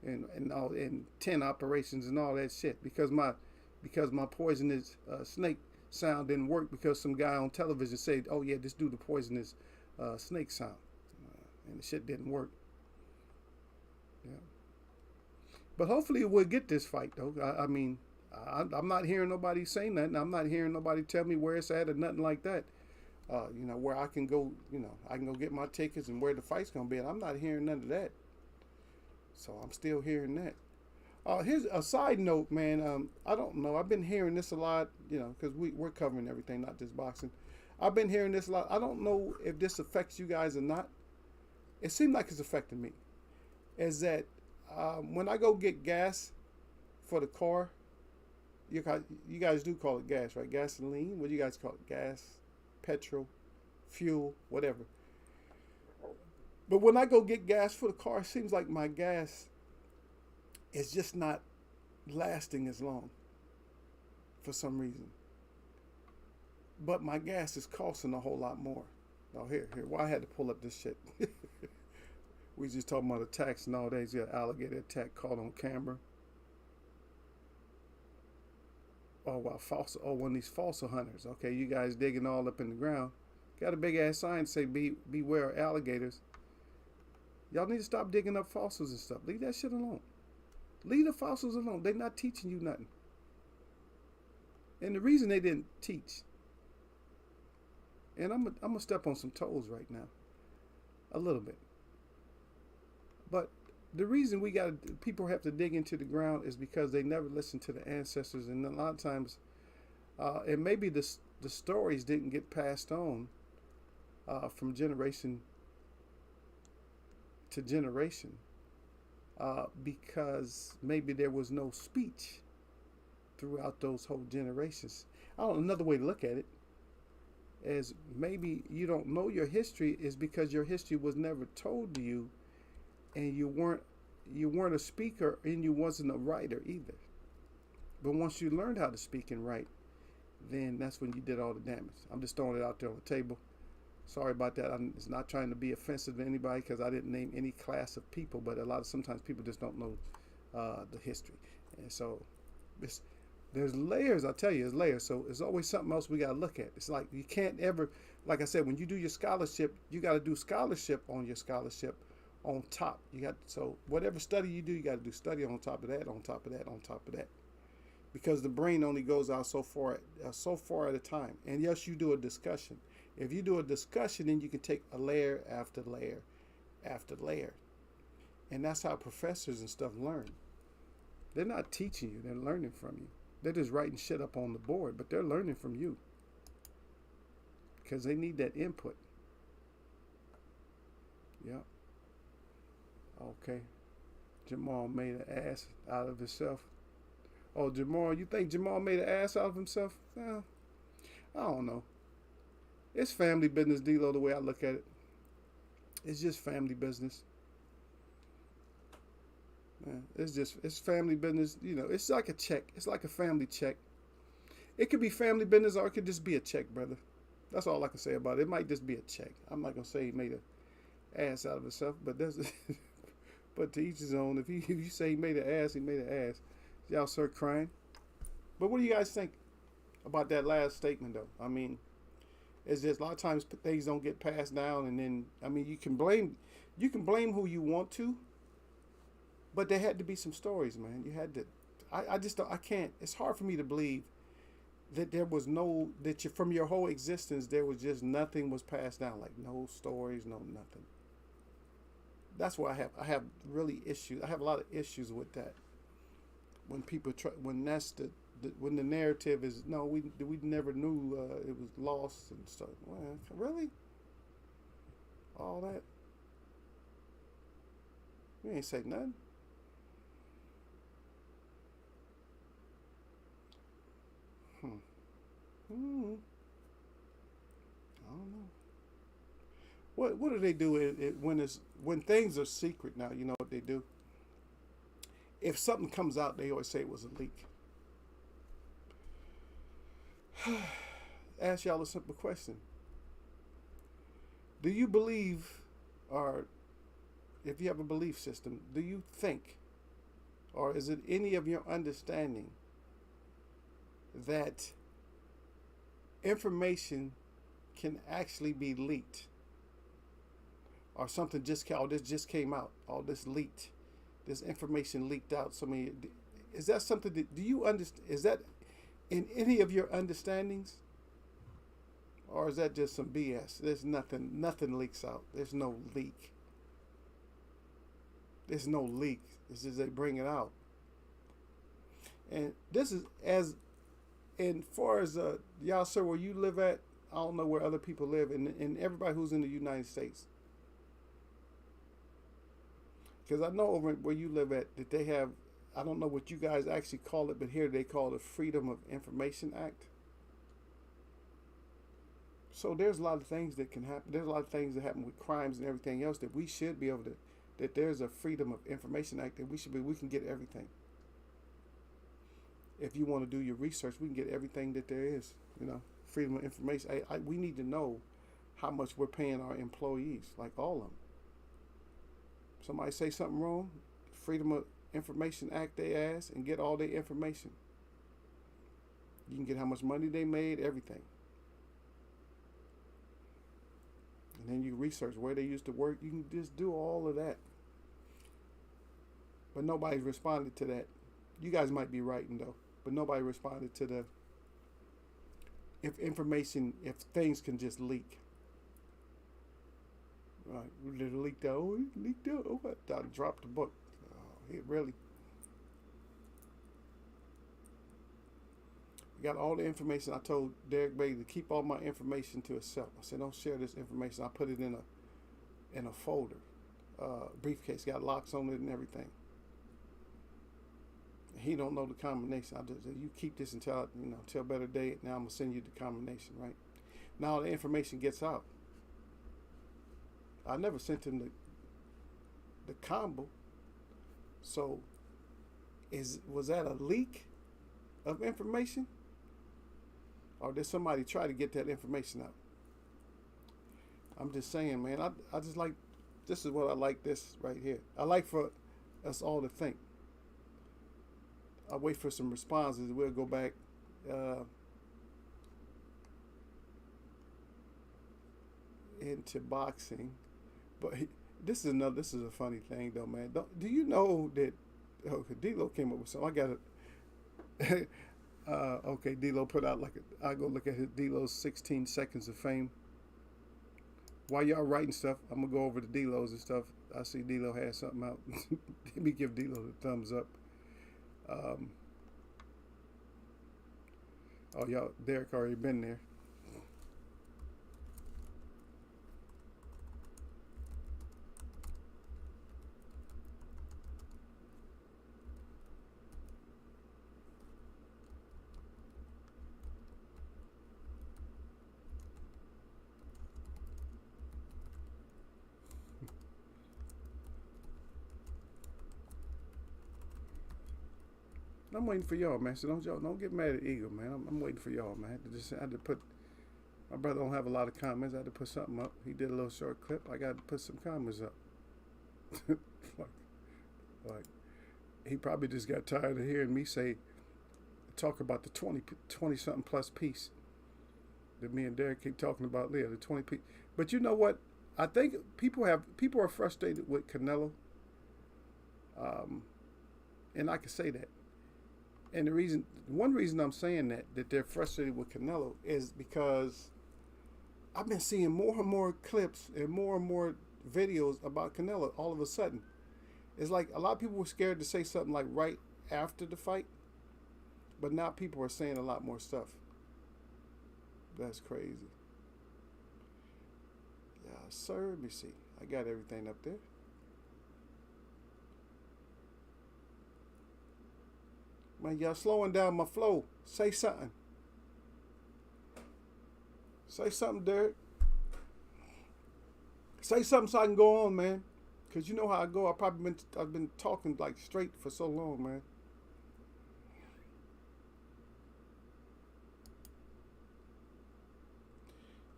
and 10 operations and all that shit because my poisonous snake sound didn't work because some guy on television said, oh yeah, just do the poisonous snake sound, and the shit didn't work. Yeah, but hopefully we'll get this fight though. I'm not hearing nobody say nothing. I'm not hearing nobody tell me where it's at or nothing like that. Where I can go, I can go get my tickets and where the fight's gonna be. And I'm not hearing none of that. So I'm still hearing that. Here's a side note, man. I don't know. I've been hearing this a lot, because we're covering everything, not just boxing. I've been hearing this a lot. I don't know if this affects you guys or not. It seems like it's affecting me. Is that when I go get gas for the car, you guys do call it gas, right? Gasoline? What do you guys call it? Gas, petrol, fuel, whatever. But when I go get gas for the car, it seems like my gas is just not lasting as long for some reason. But my gas is costing a whole lot more. Oh, here. Why I had to pull up this shit. We just talking about attacks nowadays. You got alligator attack caught on camera. Oh, wow, one of these fossil hunters. Okay, you guys digging all up in the ground. Got a big ass sign say beware of alligators. Y'all need to stop digging up fossils and stuff. Leave that shit alone. Leave the fossils alone. They're not teaching you nothing. And the reason they didn't teach, and I'm gonna step on some toes right now, a little bit. But the reason we got people have to dig into the ground is because they never listened to the ancestors, and a lot of times, and maybe the stories didn't get passed on from generation to generation because maybe there was no speech throughout those whole generations. I don't know, another way to look at it is maybe you don't know your history is because your history was never told to you, and you weren't a speaker, and you wasn't a writer either. But once you learned how to speak and write, then that's when you did all the damage. I'm just throwing it out there on the table. Sorry about that. I'm it's not trying to be offensive to anybody because I didn't name any class of people, but sometimes people just don't know the history, and so there's layers. I'll tell you, there's layers. So there's always something else we got to look at. It's like you can't ever, like I said, when you do your scholarship, you got to do scholarship on your scholarship on top. You got so whatever study you do, you got to do study on top of that, on top of that, on top of that, because the brain only goes out so far at a time. And yes, you do a discussion. If you do a discussion, then you can take a layer after layer after layer, and that's how professors and stuff learn. They're not teaching you; they're learning from you. They're just writing shit up on the board, but they're learning from you because they need that input. Yeah. Okay. Jamal made an ass out of himself. Oh, Jamal, you think Jamal made an ass out of himself? Well, I don't know. It's family business, D-Lo, the way I look at it. It's just family business. It's family business. You know, it's like a check. It's like a family check. It could be family business or it could just be a check, brother. That's all I can say about it. It might just be a check. I'm not gonna say he made a ass out of himself, but that's but to each his own. If you say he made an ass, he made an ass. Y'all start crying. But what do you guys think about that last statement, though? I mean, it's just a lot of times things don't get passed down, and then I mean you can blame who you want to. But there had to be some stories, man. You had to. I just don't. I can't. It's hard for me to believe that there was no that you from your whole existence there was just nothing was passed down, like no stories, no nothing. That's why I have really issues. I have a lot of issues with that. When people try, when that's when the narrative is no, we never knew it was lost and stuff. Well, really, all that. You ain't say nothing. Hmm. I don't know. What do they do when things are secret now? You know what they do? If something comes out, they always say it was a leak. Ask y'all a simple question. Do you believe, or if you have a belief system, do you think, or is it any of your understanding that information can actually be leaked, or something this just came out, all this leaked, this information leaked out? So many, is that something that do you understand? Is that in any of your understandings, or is that just some BS? There's nothing leaks out. There's no leak. There's no leak. It's just they bring it out, and this is as far as y'all, sir, where you live at. I don't know where other people live, and everybody who's in the United States. Because I know over where you live at that they have, I don't know what you guys actually call it, but here they call it the Freedom of Information Act. So there's a lot of things that can happen. There's a lot of things that happen with crimes and everything else that we should be able to, that there's a Freedom of Information Act that we can get everything. If you want to do your research, we can get everything that there is, freedom of information. We need to know how much we're paying our employees, like all of them. Somebody say something wrong, Freedom of Information Act they ass and get all their information. You can get how much money they made, everything. And then you research where they used to work. You can just do all of that. But nobody's responded to that. You guys might be writing though, but nobody responded to the if things can just leak. Right, it leaked out. Oh, it leaked out. Oh, I dropped the book. It really got all the information. I told Derek Bailey to keep all my information to himself. I said, don't share this information. I put it in a folder, briefcase, got locks on it and everything. He don't know the combination. I just said, you keep this until until better day. Now I'm gonna send you the combination. Right now the information gets out. I never sent him the combo. So was that a leak of information? Or did somebody try to get that information out? I'm just saying, man, I just like, this is what I like this right here. I like for us all to think. I'll wait for some responses. We'll go back. Into boxing. But this is a funny thing though, man. Do you know that, okay, D-Lo came up with something. I got it. Okay, D-Lo put out I go look at his D-Lo's 16 seconds of fame. While y'all writing stuff, I'm gonna go over the D-Lo's and stuff. I see D-Lo has something out. Let me give D-Lo the thumbs up. Oh, y'all, Derek already been there. I'm waiting for y'all, man. So don't get mad at Eagle, man. I'm waiting for y'all, man. I had to put. My brother don't have a lot of comments. I had to put something up. He did a little short clip. I got to put some comments up. like he probably just got tired of hearing me talk about the 20 something plus piece that me and Derek keep talking about there, the 20 piece. But you know what? I think people are frustrated with Canelo. And I can say that. And one reason I'm saying that they're frustrated with Canelo is because I've been seeing more and more clips and more videos about Canelo all of a sudden. It's like a lot of people were scared to say something like right after the fight, but now people are saying a lot more stuff. That's crazy. Yeah, sir. Let me see. I got everything up there. Man, y'all slowing down my flow. Say something. Say something, Derek. Say something so I can go on, man. Cause you know how I go. I've been talking like straight for so long, man.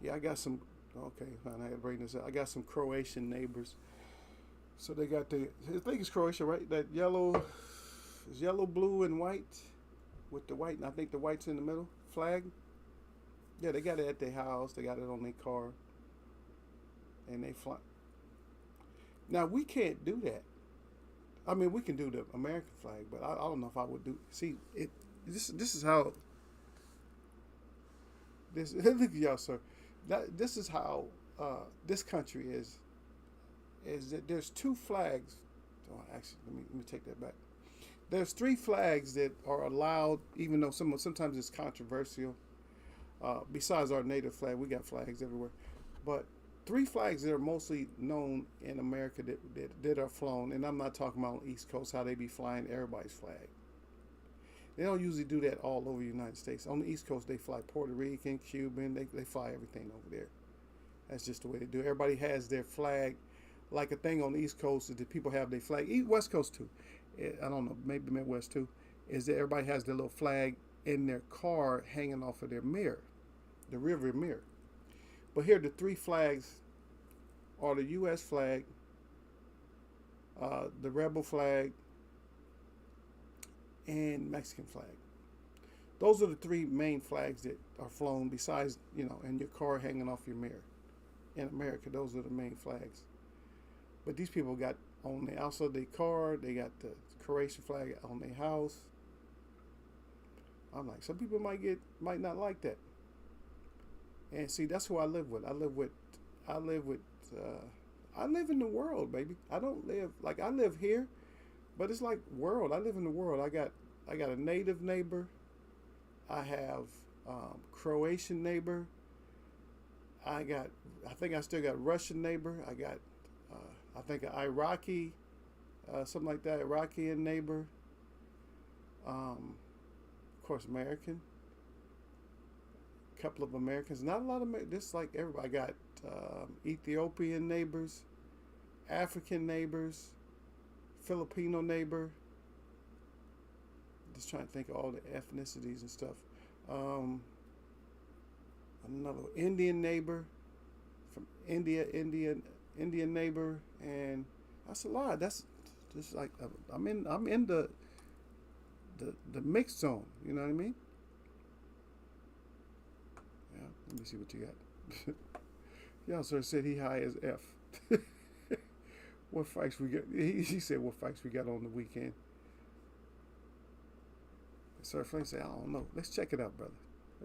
Yeah, I got some. Okay, fine. I had to bring this up. I got some Croatian neighbors. So they got I think it's Croatia, right? That yellow. It's yellow, blue, and white with the white, and I think the white's in the middle. Flag. Yeah, they got it at their house. They got it on their car. And they fly. Now, we can't do that. I mean, we can do the American flag, but I don't know if I would do. See, this is how. Look at y'all, sir. This is how this country is. Is that there's two flags. Oh, actually, let me take that back. There's three flags that are allowed, even though sometimes it's controversial. Besides our native flag, we got flags everywhere. But three flags that are mostly known in America that are flown, and I'm not talking about on the East Coast, how they be flying everybody's flag. They don't usually do that all over the United States. On the East Coast, they fly Puerto Rican, Cuban, they fly everything over there. That's just the way they do it. Everybody has their flag. Like a thing on the East Coast is that people have their flag. West Coast too. I don't know, maybe Midwest too, is that everybody has their little flag in their car hanging off of their mirror, the rearview mirror. But here, the three flags are the U.S. flag, the rebel flag, and Mexican flag. Those are the three main flags that are flown besides, in your car hanging off your mirror. In America, those are the main flags. But these people got on the outside of their car, they got the Croatian flag on their house. I'm like, some people might not like that. And see, that's who I live with. I live in the world, baby. I don't live, I live here, But it's like world. I live in the world. I got a native neighbor. I have Croatian neighbor. I got. I think I still got Russian neighbor. I got. I think an Iraqi, something like that. Iraqi neighbor. Of course, American. A couple of Americans. Not a lot of. Just like everybody. I got Ethiopian neighbors, African neighbors, Filipino neighbor. Just trying to think of all the ethnicities and stuff. Another Indian neighbor from India, Indian neighbor, and that's a lot. That's just like I'm in the mixed zone. You know what I mean? Yeah. Let me see what you got. Y'all sir said he high as F. What fights we got? He said what fights we got on the weekend. Sir Frank said, I don't know. Let's check it out, brother.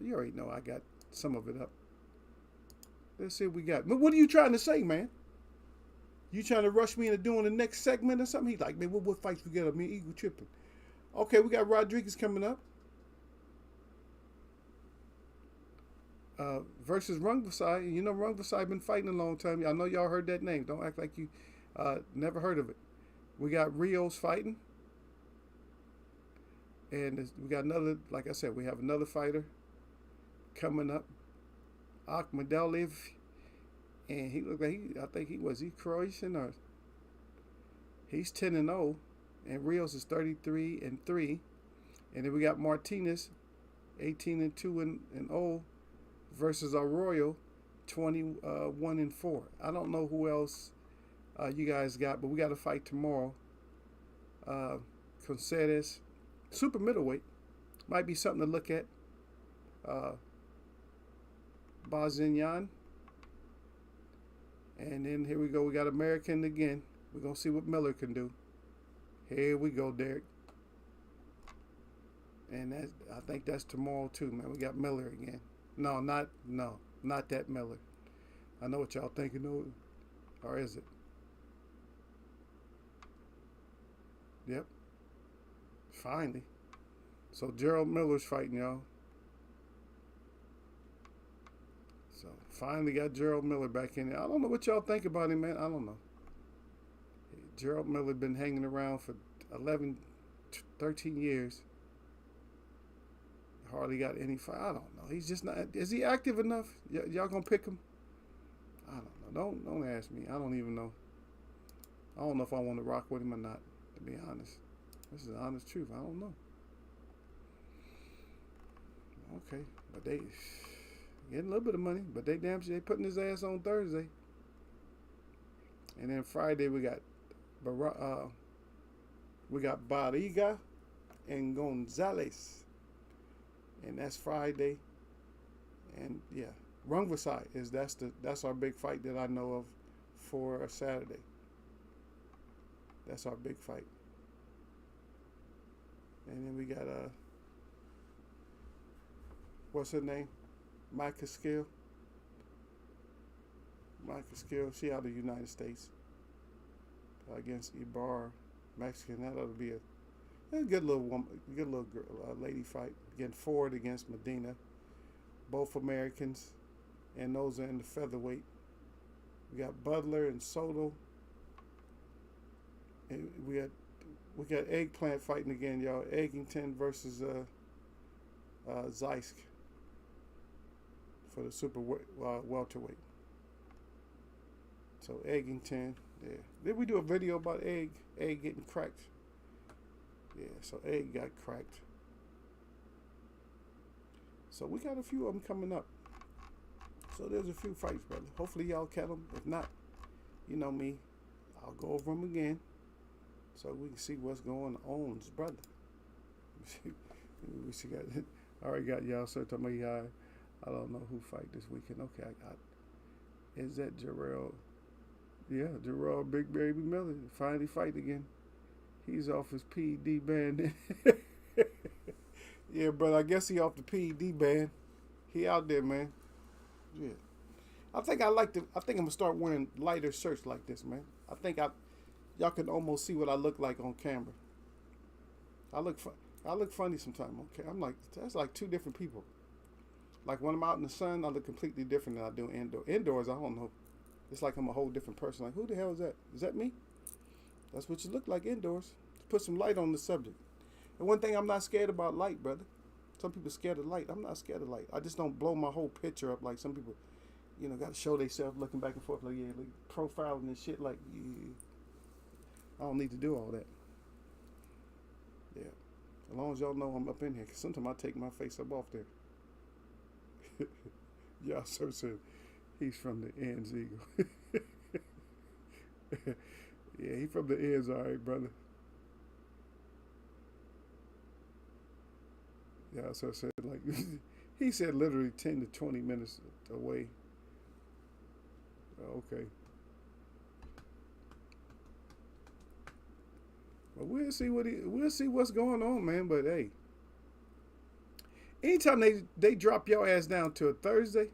You already know I got some of it up. Let's see what we got. But what are you trying to say, man? You trying to rush me into doing the next segment or something? He's like, man, what fights we got up? Me and Eagle tripping. Okay, we got Rodriguez coming up. Versus Rungvisai. You know Rungvisai been fighting a long time. I know y'all heard that name. Don't act like you never heard of it. We got Rios fighting. And we got another, like I said, we have another fighter coming up, Akhmadaliev, and he looked like I think he Croatian or he's 10-0, and Rios is 33-3, and then we got Martinez, 18-2-0, versus Arroyo, 21-4. I don't know who else you guys got, but we got a fight tomorrow. Concedes. Super middleweight might be something to look at. Bazinyan. And then here we go. We got American again. We're going to see what Miller can do. Here we go, Derek. And I think that's tomorrow too, man. We got Miller again. No, not that Miller. I know what y'all thinking, though. Or is it? Yep. Finally. So Gerald Miller's fighting, y'all. So finally got Gerald Miller back in there. I don't know what y'all think about him, man. I don't know. Gerald Miller been hanging around for 11, 13 years. Hardly got any fight. I don't know. He's just not. Is he active enough? Y'all gonna pick him? I don't know. Don't ask me. I don't even know. I don't know if I want to rock with him or not, to be honest. This is the honest truth. I don't know. Okay, but they getting a little bit of money, but they damn sure they putting his ass on Thursday. And then Friday we got Barriga and Gonzalez, and that's Friday. And yeah, Rungvisai that's our big fight that I know of for Saturday. That's our big fight. And then we got what's her name? Micah Skill. She out of the United States. Against Ibar, Mexican. That ought to be a good little woman, good little girl, lady fight. Again, Ford against Medina. Both Americans, and those are in the featherweight. We got Butler and Soto. And we got Eggplant fighting again, y'all. Eggington versus Zeisk for the super welterweight. So Eggington, yeah. Did we do a video about Egg getting cracked? Yeah, so Egg got cracked. So we got a few of them coming up. So there's a few fights, brother. Hopefully y'all catch them. If not, you know me, I'll go over them again so we can see what's going on, brother. We see got. I already got y'all. So tell me, I don't know who fight this weekend. Okay, I got. Is that Jarrell? Yeah, Jarrell Big Baby Miller finally fight again. He's off his PED ban. Yeah, brother. I guess he off the PED ban. He out there, man. Yeah. I think I'm gonna start wearing lighter shirts like this, man. I think y'all can almost see what I look like on camera. I look I look funny sometimes. Okay, I'm like that's like two different people. Like when I'm out in the sun, I look completely different than I do indoor. Indoors, I don't know. It's like I'm a whole different person. Like who the hell is that? Is that me? That's what you look like indoors. Put some light on the subject. And one thing I'm not scared about light, brother. Some people scared of light. I'm not scared of light. I just don't blow my whole picture up like some people. Got to show themselves looking back and forth like like profiling and shit. Like yeah. I don't need to do all that. Yeah. As long as y'all know I'm up in here, because sometimes I take my face up off there. Y'all so said he's from the ends, Eagle. Yeah, he from the ends, all right, brother. Yeah, so said like he said literally 10 to 20 minutes away. Okay. Well, we'll see what's going on, man. But hey, anytime they drop your ass down to a Thursday,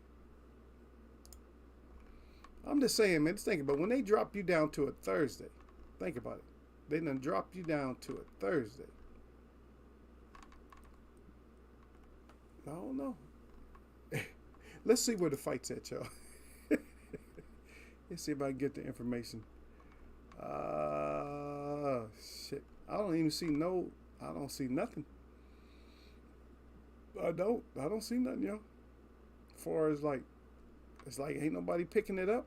I'm just saying, man. Just think about it. When they drop you down to a Thursday, think about it. They done dropped you down to a Thursday. I don't know. Let's see where the fight's at, y'all. Let's see if I can get the information. Shit. I don't see nothing. I don't see nothing, yo. As far as like, it's like ain't nobody picking it up.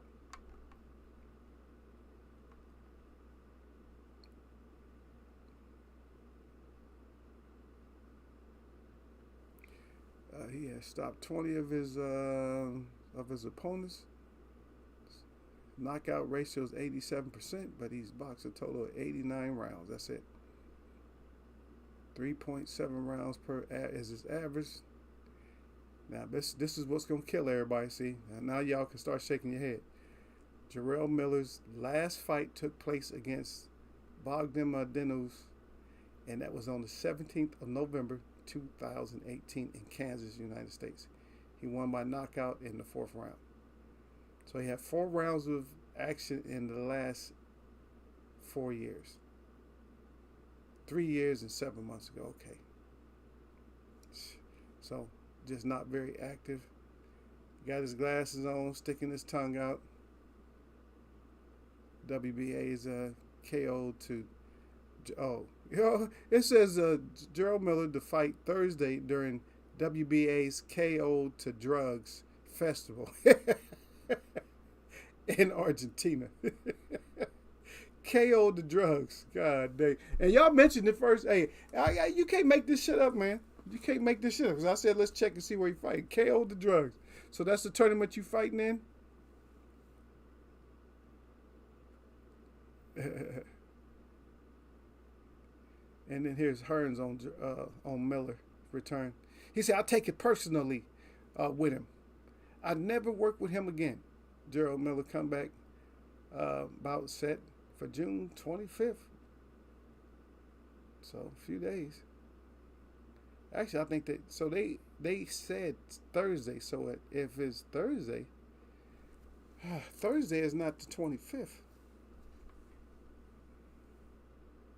He has stopped 20 of his opponents. Knockout ratio is 87%, but he's boxed a total of 89 rounds. That's it. 3.7 rounds per is his average. Now this is what's gonna kill everybody. See, now y'all can start shaking your head. Jarrell Miller's last fight took place against Bogdan Mardinos, and that was on the 17th of November 2018 in Kansas, United States. He won by knockout in the 4th round. So he had 4 rounds of action in the last 4 years. 3 years and 7 months ago. Okay. So just not very active. Got his glasses on, sticking his tongue out. WBA is KO to. It says Gerald Miller to fight Thursday during WBA's KO to Drugs Festival in Argentina. KO to drugs. God dang. And y'all mentioned it first. Hey, you can't make this shit up, man. You can't make this shit up. Because I said, let's check and see where you fight. KO to drugs. So that's the tournament you fighting in? And then here's Hearns on Miller return. He said, I'll take it personally with him. I never work with him again. Gerald Miller comeback bout set for June 25th. So a few days. Actually, I think that so they said Thursday. So if it's Thursday, Thursday is not the 25th.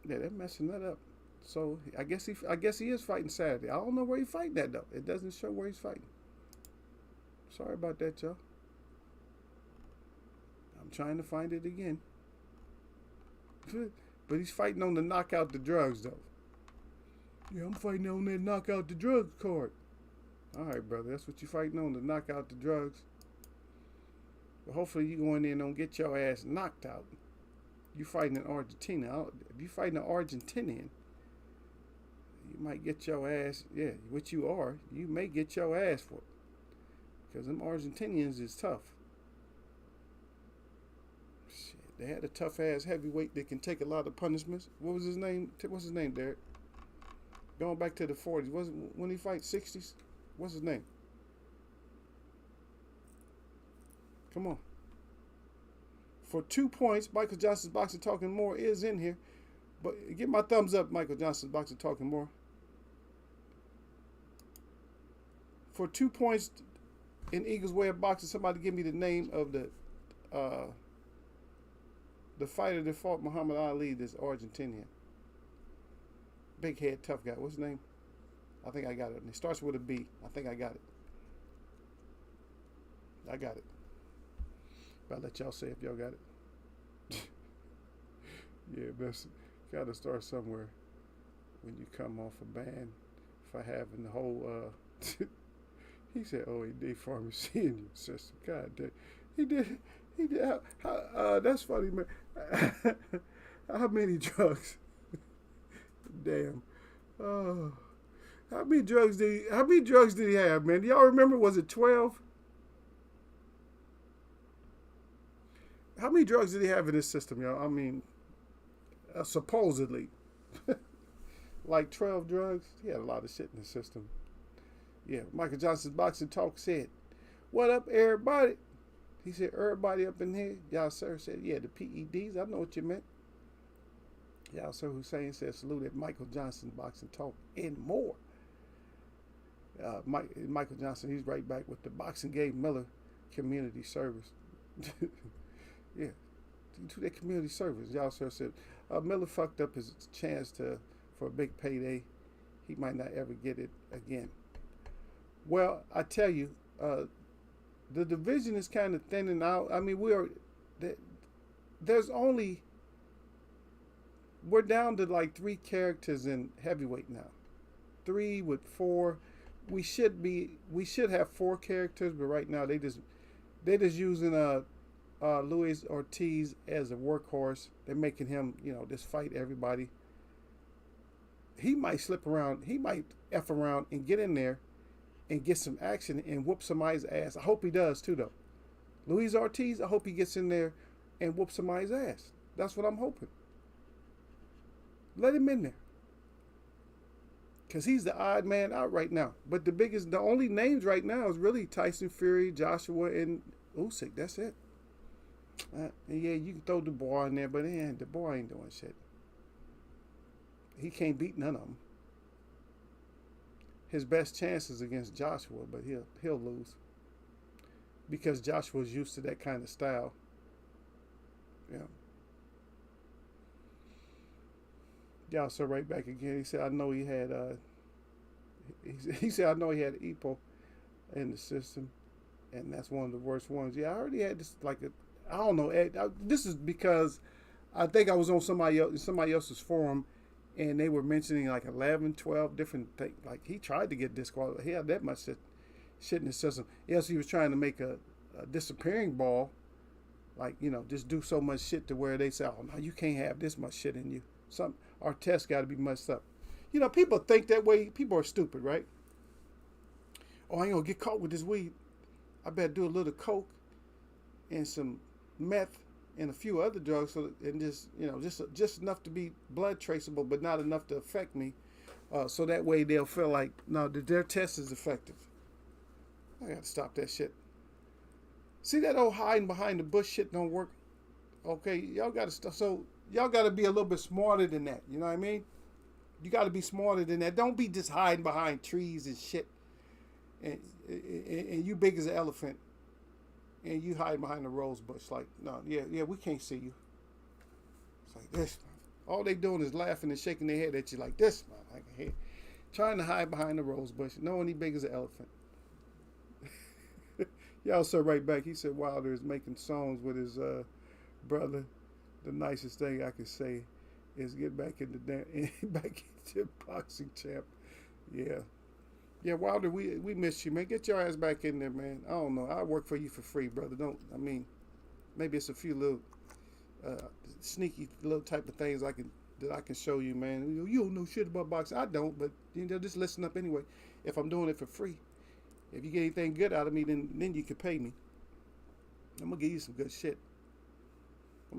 Yeah, they're messing that up. So I guess he is fighting Saturday. I don't know where he's fighting at though. It doesn't show where he's fighting. Sorry about that, y'all. I'm trying to find it again. But he's fighting on the knockout the drugs though. Yeah, I'm fighting on that knockout the drugs card. All right, brother. That's what you're fighting on, to knock out the drugs. But hopefully you go in there and don't get your ass knocked out. You fighting in Argentina. If you fighting an Argentinian, you might get your ass, yeah, which you are, you may get your ass for it. Because them Argentinians is tough. Shit, they had a tough ass heavyweight that can take a lot of punishments. What was his name? What's his name, Derek? Going back to the 40s. When he fight 60s? What's his name? Come on. For 2 points, Michael Johnson's Boxing Talking More is in here. But give my thumbs up, Michael Johnson's Boxing Talking More. For 2 points in Eagles Way of Boxing, somebody give me the name of the The fighter that fought Muhammad Ali, this Argentinian. Big head, tough guy. What's his name? I think I got it. It starts with a B. I think I got it. I got it. But I'll let y'all say if y'all got it. Yeah, best gotta start somewhere when you come off a ban for having the whole he said OAD pharmacy in your system. God damn. He did that's funny, man. How many drugs? Damn. Oh. How many drugs did he have, man? Do y'all remember? Was it 12? How many drugs did he have in his system, y'all? I mean, supposedly. Like 12 drugs? He had a lot of shit in his system. Yeah, Michael Johnson's Boxing Talk said, "What up, everybody?" He said, "Everybody up in here?" Y'all, sir, said, "Yeah, the PEDs. I know what you meant." Y'all, sir, Hussein said, "Salute at Michael Johnson's Boxing Talk and more." Michael Johnson, he's right back with the Boxing Game Miller community service. Yeah, to that community service. Y'all, sir, said Miller fucked up his chance for a big payday. He might not ever get it again. Well, I tell you, the division is kind of thinning out. I mean, we're down to like 3 characters in heavyweight now. 3 with 4. We should have 4 characters, but right now they're just using Luis Ortiz as a workhorse. They're making him, just fight everybody. He might slip around. He might F around and get in there and get some action and whoop somebody's ass. I hope he does too, though. Luis Ortiz, I hope he gets in there and whoop somebody's ass. That's what I'm hoping. Let him in there. Because he's the odd man out right now. But the only names right now is really Tyson Fury, Joshua, and Usyk. That's it. And yeah, you can throw Dubois in there, but Dubois ain't doing shit. He can't beat none of them. His best chance is against Joshua, but he'll lose. Because Joshua's used to that kind of style. Yeah. Y'all, so right back again. He said, "I know he had he said, I know he had EPO in the system, and that's one of the worst ones." Yeah, I already had this I don't know. This is because I think I was on somebody else's forum, and they were mentioning like 11, 12 different things. Like he tried to get disqualified. He had that much shit in his system. Yes, he was trying to make a disappearing ball, just do so much shit to where they say, "Oh no, you can't have this much shit in you." Our tests got to be messed up. People think that way. People are stupid, right? "Oh, I ain't gonna get caught with this weed. I better do a little coke and some meth and a few other drugs, and just enough to be blood traceable, but not enough to affect me. So that way they'll feel like no, their test is effective." I gotta stop that shit. See that old hiding behind the bush shit don't work. Okay, y'all gotta stop. So y'all gotta be a little bit smarter than that. You know what I mean? You gotta be smarter than that. Don't be just hiding behind trees and shit. And you big as an elephant, and you hide behind a rose bush. Like, no, yeah, we can't see you. It's like this. All they doing is laughing and shaking their head at you like this, like a head. Trying to hide behind the rose bush, knowing he big as an elephant. Y'all said right back. He said Wilder is making songs with his brother. The nicest thing I could say is get back into boxing champ. Yeah, Wilder, we miss you, man. Get your ass back in there, man. I don't know. I work for you for free, brother. Maybe it's a few little sneaky little type of things that I can show you, man. You don't know shit about boxing. I don't, but just listen up anyway. If I'm doing it for free, if you get anything good out of me, then you can pay me. I'm gonna give you some good shit. I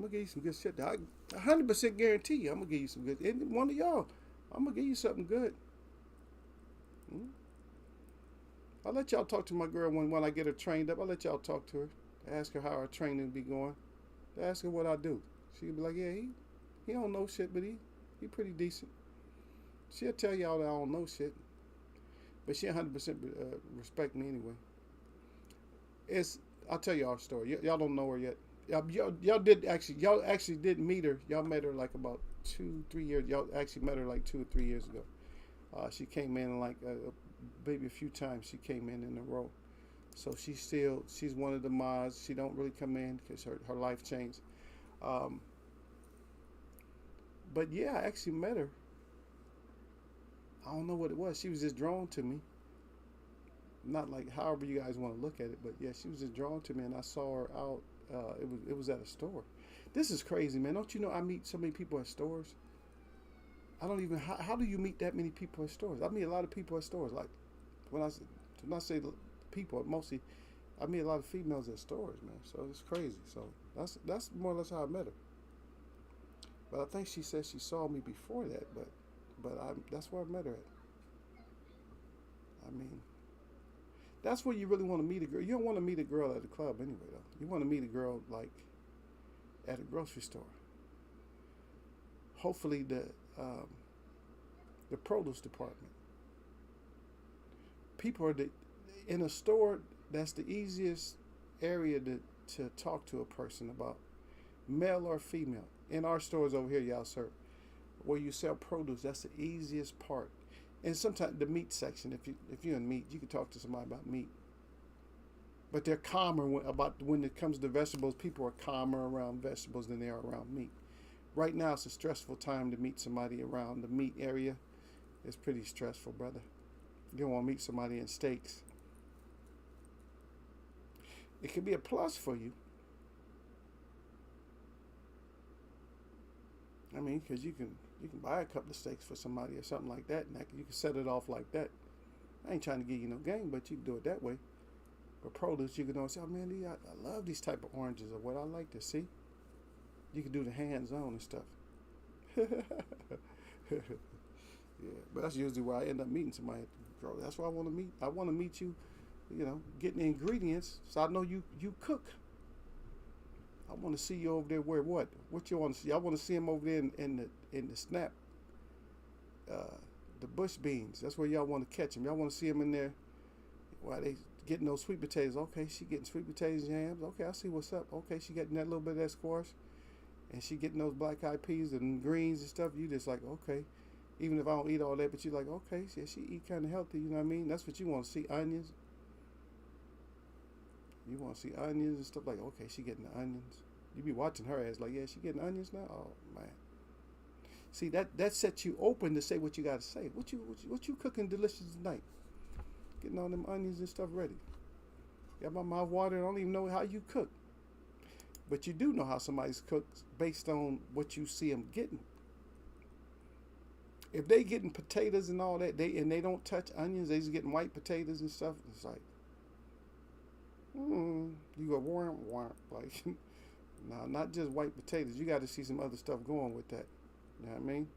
100% guarantee you, I'm gonna give you some good. And one of y'all, I'm gonna give you something good. I'll let y'all talk to my girl when I get her trained up. I'll let y'all talk to her. Ask her how her training be going. Ask her what I do. She'll be like, yeah, he don't know shit, but he pretty decent. She'll tell y'all that I don't know shit. But she 100% respect me anyway. I'll tell y'all a story. Y'all don't know her yet. y'all actually did meet her. Y'all met her like about 2 3 years. Y'all actually met her like 2 or 3 years ago. She came in like maybe a few times. She came in a row. So she's one of the mods. She don't really come in because her life changed. Um, but yeah, I actually met her. I don't know what it was. She was just drawn to me. Not like however you guys want to look at it, but yeah, she was just drawn to me, and I saw her out. It was at a store. This is crazy, man. Don't you know I meet so many people at stores? I don't even. How do you meet that many people at stores? I meet a lot of people at stores. Like when I say people, mostly I meet a lot of females at stores, man. So it's crazy. So that's more or less how I met her. But I think she said she saw me before that. But that's where I met her at. I mean, that's where you really want to meet a girl. You don't want to meet a girl at a club anyway, though. You want to meet a girl like at a grocery store. Hopefully um, the produce department. People are in a store. That's the easiest area to talk to a person about, male or female. In our stores over here, y'all, sir, where you sell produce, that's the easiest part. And sometimes the meat section, if you're in meat, you can talk to somebody about meat. But they're calmer about when it comes to vegetables. People are calmer around vegetables than they are around meat. Right now, it's a stressful time to meet somebody around the meat area. It's pretty stressful, brother. You don't want to meet somebody in steaks. It could be a plus for you. I mean, because you can buy a couple of steaks for somebody or something like that, and you can set it off like that. I ain't trying to give you no game, but you can do it that way. But produce, you can always say, oh man, I love these type of oranges, or what I like to see. You can do the hands-on and stuff. Yeah, but that's usually where I end up meeting somebody. Girl, that's why I want to meet. I want to meet you, getting the ingredients, so I know you cook. I want to see you over there. Where what? What you want to see? I want to see him over there in the snap, the bush beans. That's where y'all want to catch him. Y'all want to see him in there while they getting those sweet potatoes. Okay, she getting sweet potatoes and yams. Okay, I see what's up. Okay, she getting that little bit of that squash, and she getting those black eyed peas and greens and stuff. You just like, okay, even if I don't eat all that, but you like, okay, she eat kind of healthy. You know what I mean? That's what you want to see. Onions. You want to see onions and stuff like, okay, she getting the onions. You be watching her ass like, yeah, she getting onions now. Oh man. See that sets you open to say what you got to say. What you cooking delicious tonight? Getting all them onions and stuff ready. Got my mouth watering. I don't even know how you cook, but you do know how somebody's cooks based on what you see them getting. If they getting potatoes and all that, they don't touch onions. They just getting white potatoes and stuff. It's like, you go warm, like, no, not just white potatoes. You got to see some other stuff going with that. You know what I mean?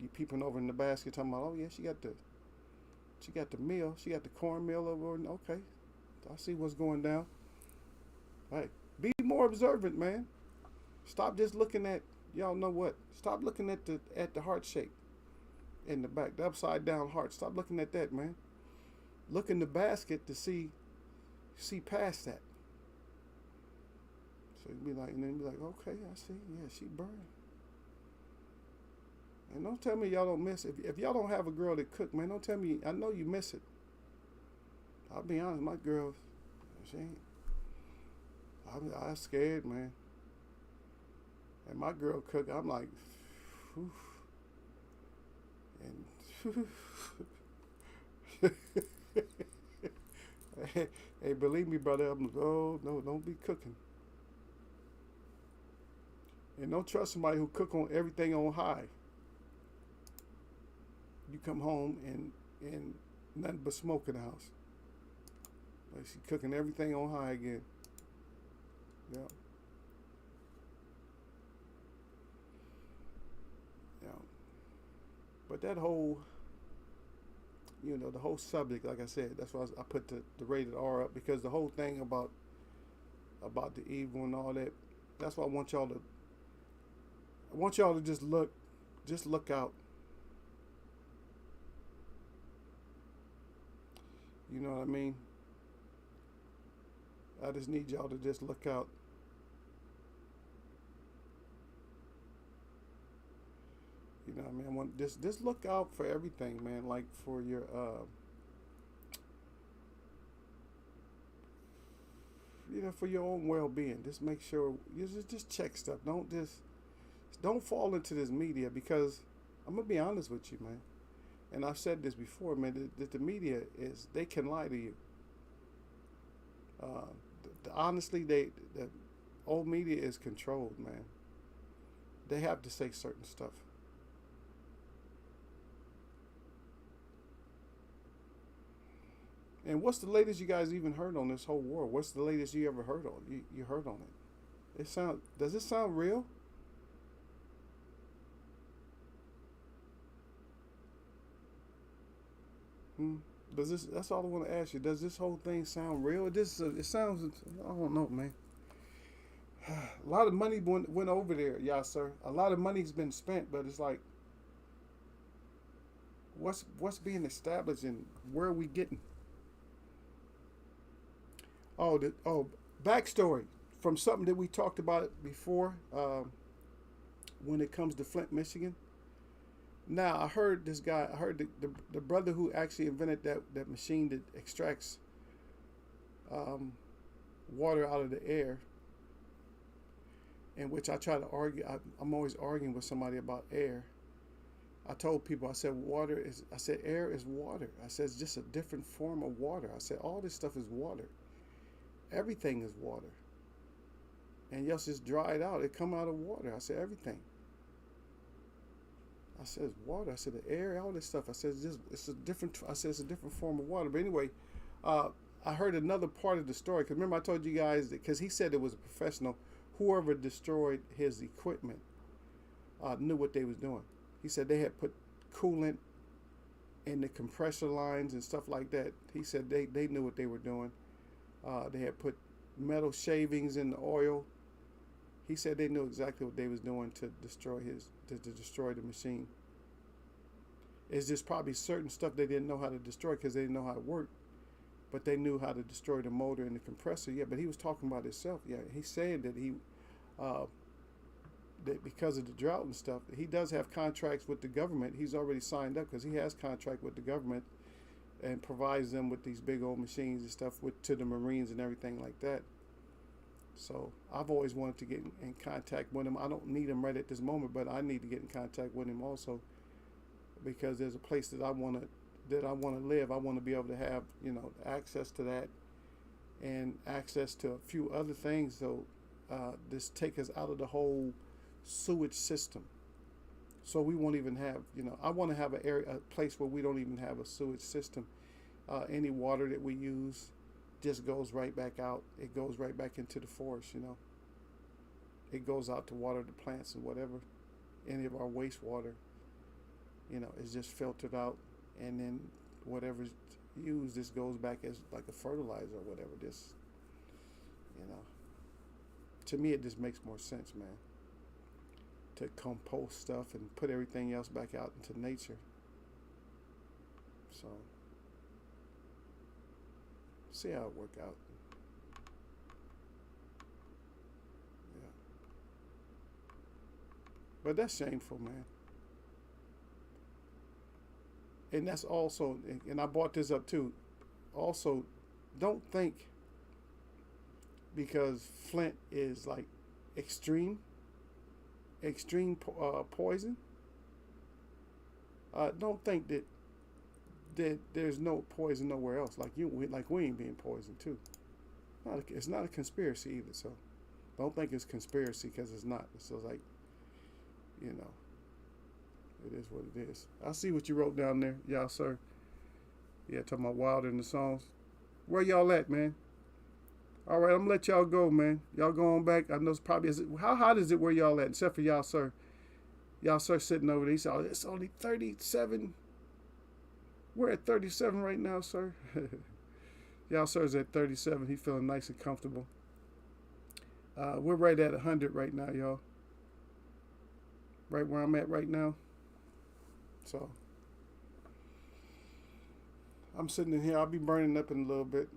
You peeping over in the basket, talking about, oh yeah, she got the meal, she got the cornmeal over. Okay, I see what's going down. Right, be more observant, man. Stop just looking at, y'all know what? Stop looking at the heart shape in the back, the upside down heart. Stop looking at that, man. Look in the basket to see past that. So you be like, and then be like, okay, I see. Yeah, she burned. And don't tell me y'all don't miss it. If y'all don't have a girl that cook, man, don't tell me. I know you miss it. I'll be honest, my girl, she ain't. I'm scared, man. And my girl cook, I'm like, whew. And hey, believe me, brother, I'm like, oh no, don't be cooking. And don't trust somebody who cook on everything on high. You come home and nothing but smoke in the house. Like she cooking everything on high again. Yeah. Yeah. But that whole, the whole subject, like I said, that's why I put the rated R up, because the whole thing about the evil and all that, that's why I want y'all to just look out. You know what I mean? I just need y'all to just look out You know what I mean? I want just look out for everything, man. Like for your for your own well being. Just make sure you just check stuff. Don't fall into this media because I'm gonna be honest with you, man. And I've said this before, man. That the media is they can lie to you. Uh, Honestly, the old media is controlled, man. They have to say certain stuff. And what's the latest you guys even heard on this whole war? What's the latest you ever heard on? You heard on it? Does it sound real? Hmm? Does this? That's all I want to ask you. Does this whole thing sound real? It sounds. I don't know, man. A lot of money went over there, yeah, sir. A lot of money's been spent, but it's like, what's being established and where are we getting? Oh, backstory from something that we talked about before. When it comes to Flint, Michigan. Now I heard this guy. I heard the brother who actually invented that machine that extracts um, water out of the air. In which I try to argue. I'm always arguing with somebody about air. I told people. I said water is. I said air is water. I said it's just a different form of water. I said all this stuff is water. Everything is water. And yes, it's dried out. It come out of water. I said everything. I said it's water. I said the air, all this stuff. I said it's a different. I said it's a different form of water. But anyway, uh, I heard another part of the story. Cause remember I told you guys that because he said it was a professional. Whoever destroyed his equipment knew what they was doing. He said they had put coolant in the compressor lines and stuff like that. He said they knew what they were doing. They had put metal shavings in the oil. He said they knew exactly what they was doing to destroy the machine. It's just probably certain stuff they didn't know how to destroy because they didn't know how it worked, but they knew how to destroy the motor and the compressor. Yeah, but he was talking about himself. Yeah, he said that uh, that because of the drought and stuff, he does have contracts with the government. He's already signed up because he has contract with the government and provides them with these big old machines and stuff to the Marines and everything like that. So I've always wanted to get in contact with him. I don't need him right at this moment, but I need to get in contact with him also because there's a place that I want to live. I want to be able to have access to that and access to a few other things. So this take us out of the whole sewage system. So we won't even have I want to have a place where we don't even have a sewage system. Any water that we use just goes right back out. It goes right back into the forest, It goes out to water the plants and whatever. Any of our wastewater, is just filtered out, and then whatever's used, this goes back as like a fertilizer or whatever. You know, to me, it just makes more sense, man. To compost stuff and put everything else back out into nature. So, see how it work out. Yeah. But that's shameful, man. And that's also, and I brought this up too. Also, don't think because Flint is like extreme poison. Don't think that there's no poison nowhere else. Like we ain't being poisoned too. It's not a conspiracy either. So don't think it's conspiracy because it's not. So it's like, it is what it is. I see what you wrote down there, y'all, sir. Yeah, talking about Wilder in the songs. Where y'all at, man? All right, I'm gonna let y'all go, man. Y'all go on back. I know it's probably how hot is it where y'all at? Except for y'all, sir. Y'all, sir, sitting over there. He said, "Oh, it's only 37." We're at 37 right now, sir. Y'all, sir's at 37. He feeling nice and comfortable. We're right at 100 right now, y'all. Right where I'm at right now. So I'm sitting in here. I'll be burning up in a little bit.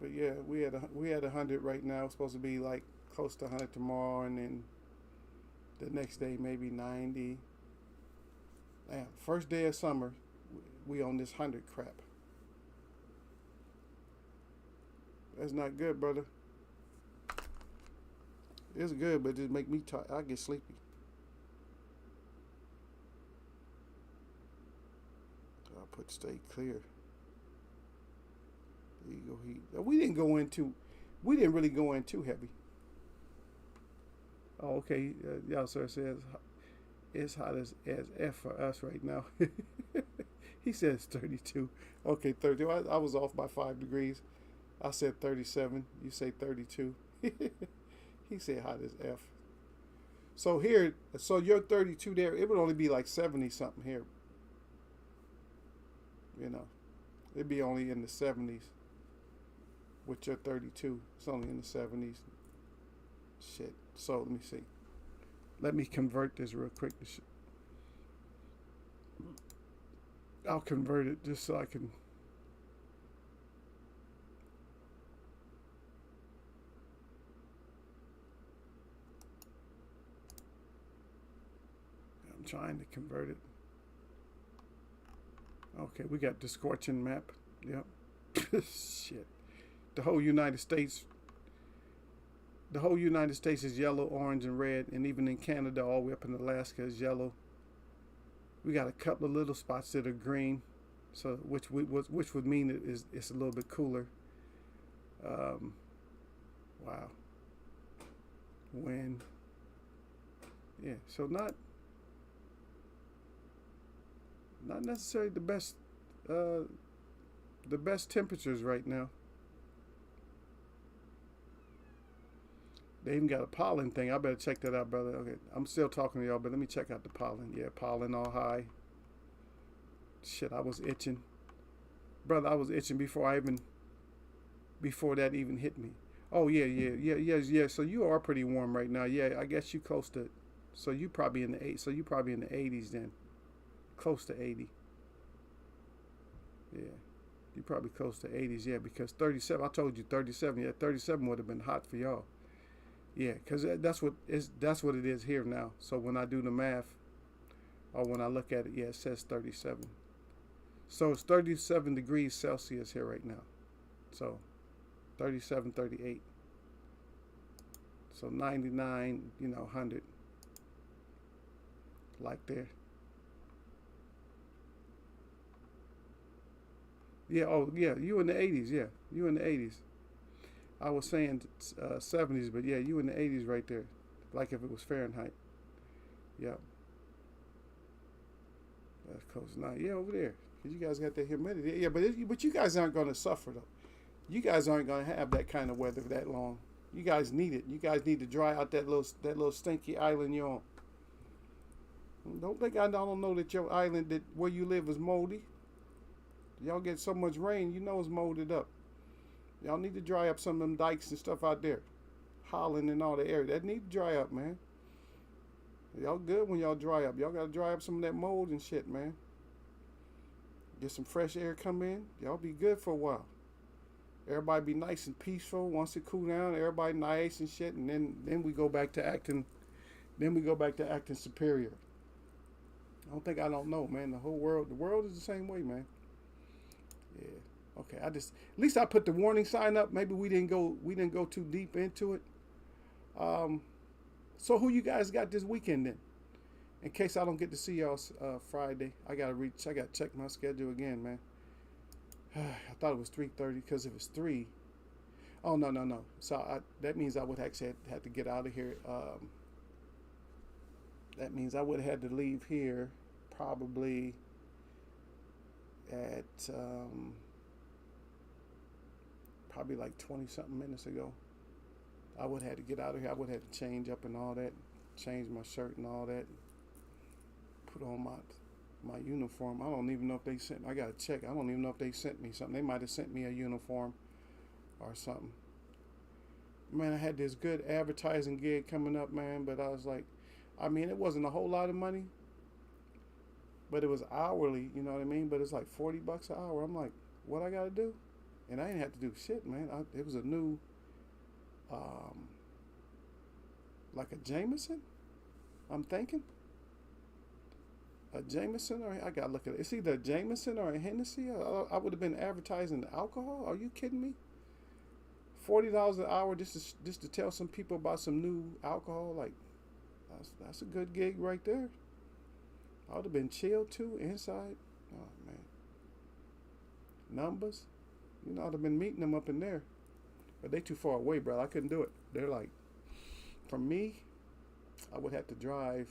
But yeah, we had 100 right now. It's supposed to be like close to 100 tomorrow, and then the next day maybe 90. Damn, first day of summer, we on this 100 crap. That's not good, brother. It's good, but it make me tired. I get sleepy. I'll put stay clear. There you go, heat. We didn't really go in too heavy. Oh, okay. Y'all, sir says it's hot as F for us right now. He says 32. Okay, 30. I was off by 5 degrees. I said 37. You say 32. He said hot as F. So here, so you're 32 there. It would only be like 70 something here. You know, it'd be only in the 70s with your 32. It's only in the 70s. Shit. So let me see. Let me convert this real quick. I'll convert it just so I can. I'm trying to convert it. Okay, we got the scorching map. Yep. Shit. The whole United States. The whole United States is yellow, orange, and red, and even in Canada, all the way up in Alaska, is yellow. We got a couple of little spots that are green, so which would mean it's a little bit cooler. Wow. Wind. Yeah. So not necessarily the best temperatures right now. They even got a pollen thing. I better check that out, brother. Okay, I'm still talking to y'all, but let me check out the pollen. Yeah, pollen all high. Shit, I was itching. Brother, I was itching before that even hit me. Oh, yeah. So you are pretty warm right now. Yeah, I guess you close to, so you probably in the 80s then. Close to 80. Yeah. You probably close to 80s, yeah, because 37, I told you 37. Yeah, 37 would have been hot for y'all. Yeah, because that's what it is here now. So when I do the math, or when I look at it, yeah, it says 37. So it's 37 degrees Celsius here right now. So 37, 38. So 99, 100. Like there. Yeah, oh, yeah, you in the 80s, yeah. You in the 80s. I was saying 70s, but yeah, you in the 80s right there. Like if it was Fahrenheit. Yep. That's close now. Yeah, over there. Because you guys got that humidity. Yeah, but you guys aren't going to suffer, though. You guys aren't going to have that kind of weather that long. You guys need it. You guys need to dry out that little stinky island you're on. Don't think I don't know that your island where you live is moldy. Y'all get so much rain, it's molded up. Y'all need to dry up some of them dikes and stuff out there. Holland and all the area. That need to dry up, man. Y'all good when y'all dry up. Y'all got to dry up some of that mold and shit, man. Get some fresh air come in. Y'all be good for a while. Everybody be nice and peaceful. Once it cool down, everybody nice and shit. And then we go back to acting. Then we go back to acting superior. I don't know, man. The world is the same way, man. Yeah. Okay, at least I put the warning sign up. Maybe we didn't go too deep into it. So who you guys got this weekend then? In case I don't get to see y'all Friday, I gotta check my schedule again, man. I thought it was 3:30 because if it's 3, oh no. So that means I would actually have to get out of here. That means I would have had to leave here probably at probably like 20 something minutes ago. I would have had to get out of here. I would have had to change up and all that, change my shirt and all that, put on my uniform. I don't even know if they sent. I gotta check. I don't even know if they sent me something. They might have sent me a uniform or something. Man, I had this good advertising gig coming up, man, but I was like, it wasn't a whole lot of money, but it was hourly, you know what I mean? But it's like $40 an hour. I'm like, what I gotta do? And I didn't have to do shit, man. It was a new, like a Jameson, I'm thinking. A Jameson, or I gotta look at it. It's either a Jameson or a Hennessy. I would have been advertising alcohol. Are you kidding me? $40 an hour just to tell some people about some new alcohol. Like that's a good gig right there. I would have been chilled too inside. Oh man, numbers. You know, I'd have been meeting them up in there, but they too far away, bro. I couldn't do it. They're like, from me, I would have to drive.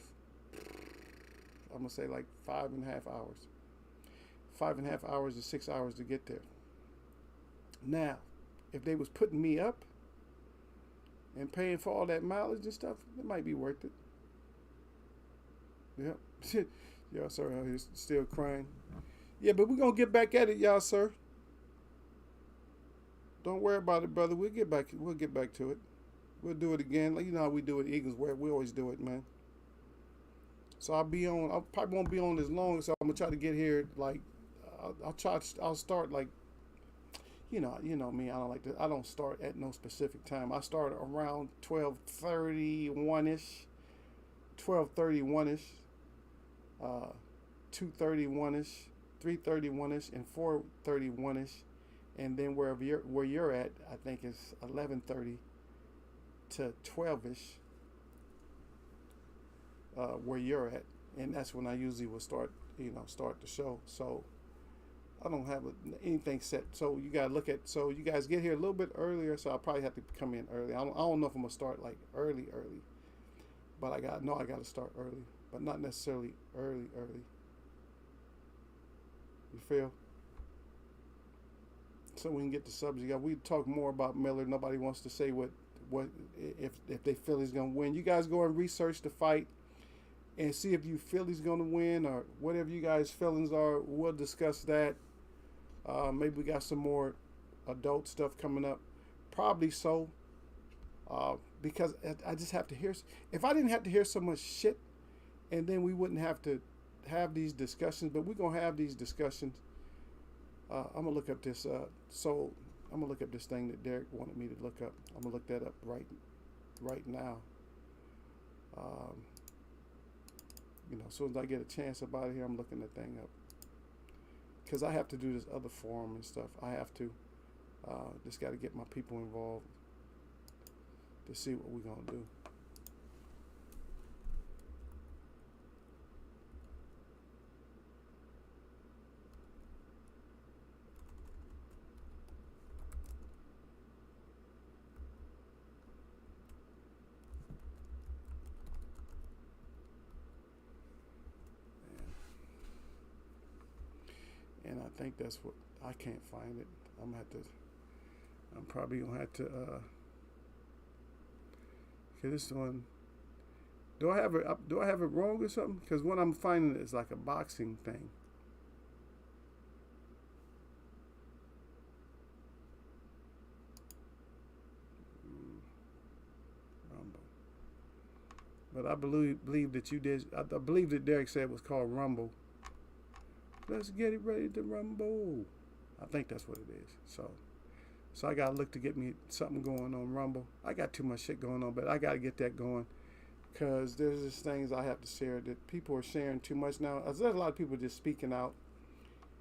I'm gonna say like 5.5 hours. 5.5 hours to 6 hours to get there. Now, if they was putting me up and paying for all that mileage and stuff, it might be worth it. Yep. Y'all, sir, he's still crying. Yeah, but we're gonna get back at it, y'all, sir. Don't worry about it, brother. We'll get back to it. We'll do it again. Like, you know how we do it, Eagles. Where we always do it, man. So I'll be on. I probably won't be on as long. So I'm gonna try to get here. Like, I'll start like, you know me. I don't like to. I don't start at no specific time. I start around 12:31 ish, 12:31 ish, 2:31 ish, 3:31 ish, and 4:31 ish, and then where you're at, I think it's 11:30 to 12 ish. Where you're at, and that's when I usually will start the show. So I don't have anything set. So you gotta look at. So you guys get here a little bit earlier. So I'll probably have to come in early. I don't know if I'm gonna start like early, but I got to start early, but not necessarily early. You feel? So we can get the subject. We talk more about Miller. Nobody wants to say what if they feel he's gonna win. You guys go and research the fight and see if you feel he's going to win or whatever you guys' feelings are. We'll discuss that. Maybe we got some more adult stuff coming up. Probably so. Because I just have to hear. If I didn't have to hear so much shit, and then we wouldn't have to have these discussions, but we're going to have these discussions. I'm going to look up this. I'm going to look up this thing that Derek wanted me to look up. I'm going to look that up right now. As soon as I get a chance about it here, I'm looking that thing up. Because I have to do this other forum and stuff. I have to. Just got to get my people involved to see what we're going to do. And I think that's what I can't find it. I'm probably gonna have to. Okay, this one. Do I have it wrong or something? Because what I'm finding is like a boxing thing. Rumble. But I believe that you did. I believe that Derek said it was called Rumble. Let's get it ready to rumble. I think that's what it is. So I gotta look to get me something going on Rumble. I got too much shit going on, but I gotta get that going because there's just things I have to share that people are sharing too much now. There's a lot of people just speaking out,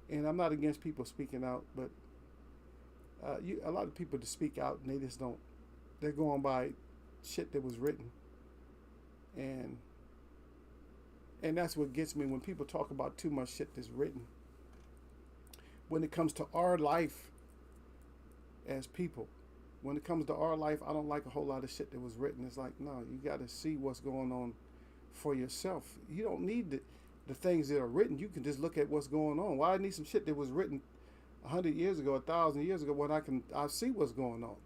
and I'm not against people speaking out, but a lot of people just speak out and they just don't. They're going by shit that was written, and that's what gets me when people talk about too much shit that's written. When it comes to our life as people, when it comes to our life, I don't like a whole lot of shit that was written. It's like, no, you got to see what's going on for yourself. You don't need the things that are written. You can just look at what's going on. Why I need some shit that was written 100 years ago, 1,000 years ago, when I see what's going on.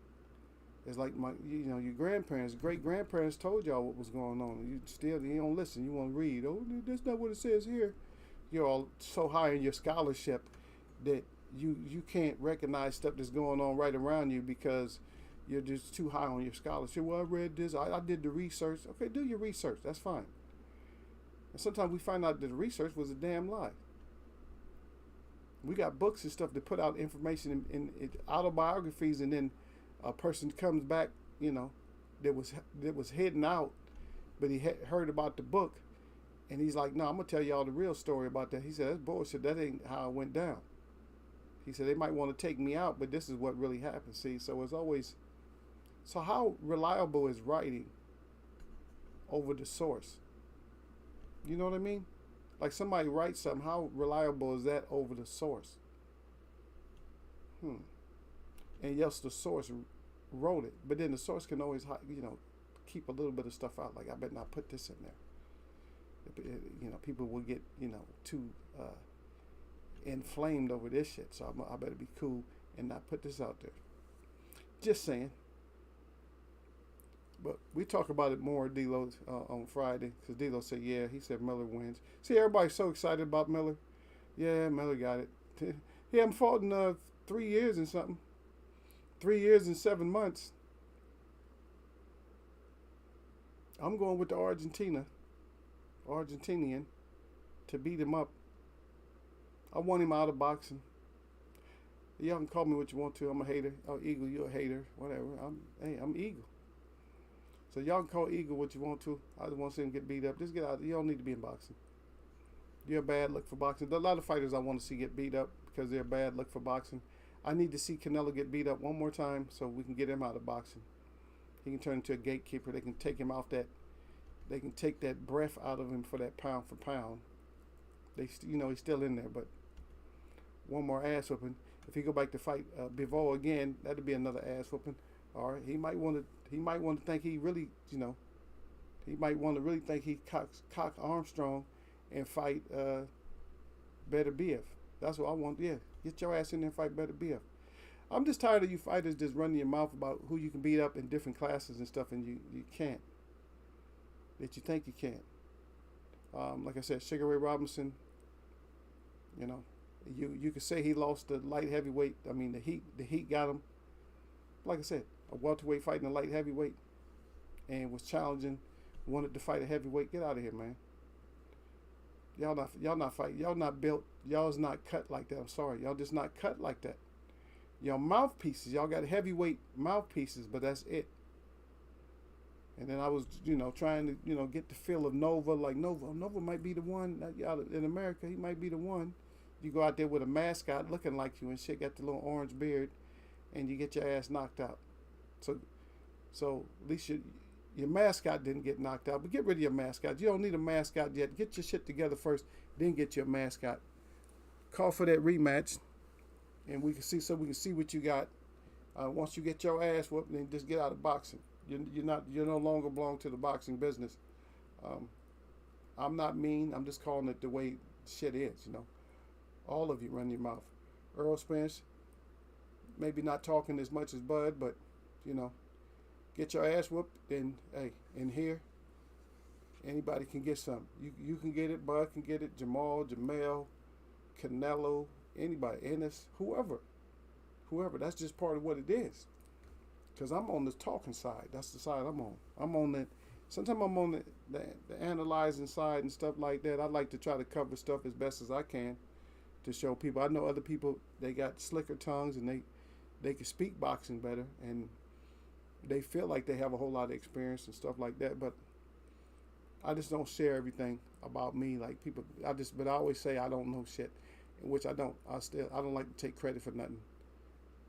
It's like your grandparents, great grandparents told y'all what was going on. You don't listen. You want to read. Oh, that's not what it says here. You're all so high in your scholarship that you can't recognize stuff that's going on right around you because you're just too high on your scholarship. Well, I read this. I did the research. Okay, do your research. That's fine. And sometimes we find out that the research was a damn lie. We got books and stuff that put out information in autobiographies, and then a person comes back, that was hidden out, but he heard about the book, And he's like, no, I'm going to tell y'all the real story about that. He said, that's bullshit. That ain't how it went down. He said, they might want to take me out, but this is what really happened. See, so it's always, so how reliable is writing over the source? You know what I mean? Like somebody writes something, how reliable is that over the source? And yes, the source wrote it, but then the source can always, keep a little bit of stuff out. Like, I better not put this in there. People will get, too inflamed over this shit. So I better be cool and not put this out there. Just saying. But we talk about it more, D-Lo, on Friday. Because D-Lo said, yeah, he said Miller wins. See, everybody's so excited about Miller. Yeah, Miller got it. He haven't fought in 3 years and something. 3 years and 7 months. I'm going with the Argentinian, to beat him up. I want him out of boxing. Y'all can call me what you want to. I'm a hater. Oh, Eagle, you're a hater. Whatever. I'm Eagle. So y'all can call Eagle what you want to. I just want to see him get beat up. Just get out. You don't need to be in boxing. You're a bad look for boxing. There are a lot of fighters I want to see get beat up because they're a bad look for boxing. I need to see Canelo get beat up one more time so we can get him out of boxing. He can turn into a gatekeeper. They can take him off that. They can take that breath out of him for that pound for pound. He's still in there, but one more ass whooping. If he go back to fight Bivol again, that'd be another ass whooping. Or he might want to think he really, he might want to really think he cock Armstrong and fight Better BF. That's what I want. Yeah, get your ass in there and fight Better BF. I'm just tired of you fighters just running your mouth about who you can beat up in different classes and stuff, and you can't. That you think you can. Like I said, Sugar Ray Robinson, you could say he lost the light heavyweight. I mean, the heat got him. Like I said, a welterweight fighting a light heavyweight and was challenging, wanted to fight a heavyweight. Get out of here, man. Y'all not fighting. Y'all not built. Y'all's not cut like that. I'm sorry. Y'all just not cut like that. Y'all mouthpieces. Y'all got heavyweight mouthpieces, but that's it. And then I was, trying to, get the feel of Nova. Like Nova might be the one in America. He might be the one. You go out there with a mascot looking like you and shit, got the little orange beard, and you get your ass knocked out. So at least your mascot didn't get knocked out. But get rid of your mascot. You don't need a mascot yet. Get your shit together first, then get your mascot. Call for that rematch, and we can see what you got. Once you get your ass whooped, then just get out of boxing. You no longer belong to the boxing business. I'm not mean. I'm just calling it the way shit is. All of you run your mouth. Earl Spence, maybe not talking as much as Bud, but get your ass whooped. Then hey, in here, anybody can get something. You can get it. Bud can get it. Jamal, Jamel, Canelo, anybody, Ennis, whoever. That's just part of what it is. Because I'm on the talking side. That's the side I'm on. Sometimes I'm on the analyzing side and stuff like that. I like to try to cover stuff as best as I can to show people. I know other people, they got slicker tongues and they can speak boxing better and they feel like they have a whole lot of experience and stuff like that. But I just don't share everything about me like people. But I always say I don't know shit, which I don't. I don't like to take credit for nothing.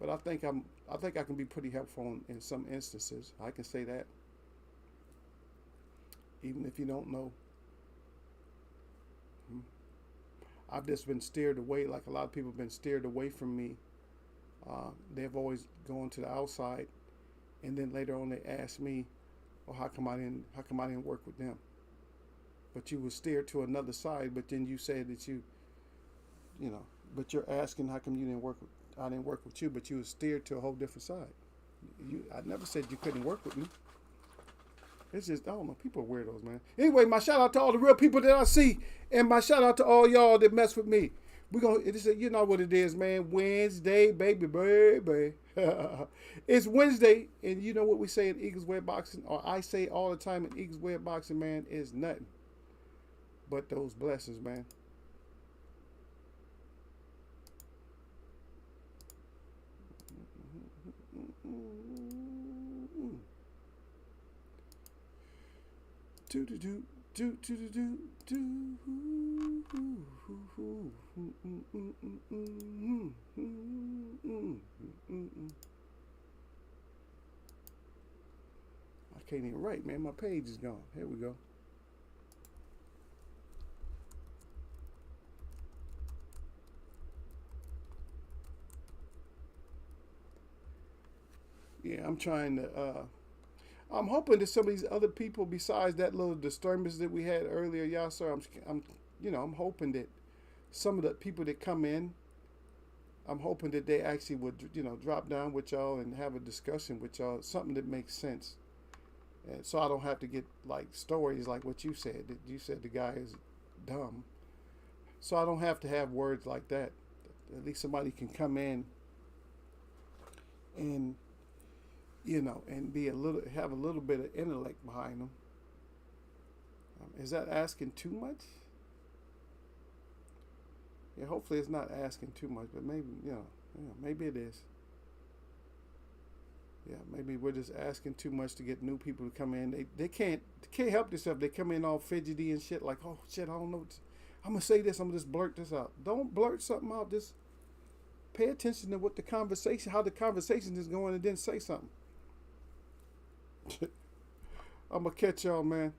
But I think I can be pretty helpful in some instances. I can say that. Even if you don't know. I've just been steered away, like a lot of people have been steered away from me. They've always gone to the outside, and then later on they ask me, "Oh, how come I didn't work with them?" But you were steered to another side. But then you said that but you're asking how come you didn't work with. I didn't work with you, but you were steered to a whole different side. I never said you couldn't work with me. It's just, I don't know, people are weirdos, man. Anyway, my shout out to all the real people that I see, and my shout out to all y'all that mess with me. You know what it is, man. Wednesday, baby. It's Wednesday, and you know what we say in Eagles Way of Boxing, or I say all the time in Eagles Way of Boxing, man, is nothing but those blessings, man. Do do do do do. I can't even write, man. My page is gone. Here we go. Yeah, I'm trying to. I'm hoping that some of these other people, besides that little disturbance that we had earlier, y'all, sir, I'm hoping that some of the people that come in, I'm hoping that they actually would, drop down with y'all and have a discussion with y'all, something that makes sense. And so I don't have to get like stories like what you said. That you said the guy is dumb. So I don't have to have words like that. At least somebody can come in and and be have a little bit of intellect behind them. Is that asking too much? Yeah, hopefully it's not asking too much, but maybe maybe it is. Yeah, maybe we're just asking too much to get new people to come in. They can't help themselves. They come in all fidgety and shit. Like, oh shit, I don't know. I'm gonna say this. I'm gonna just blurt this out. Don't blurt something out. Just pay attention to how the conversation is going, and then say something. I'm gonna catch y'all, man.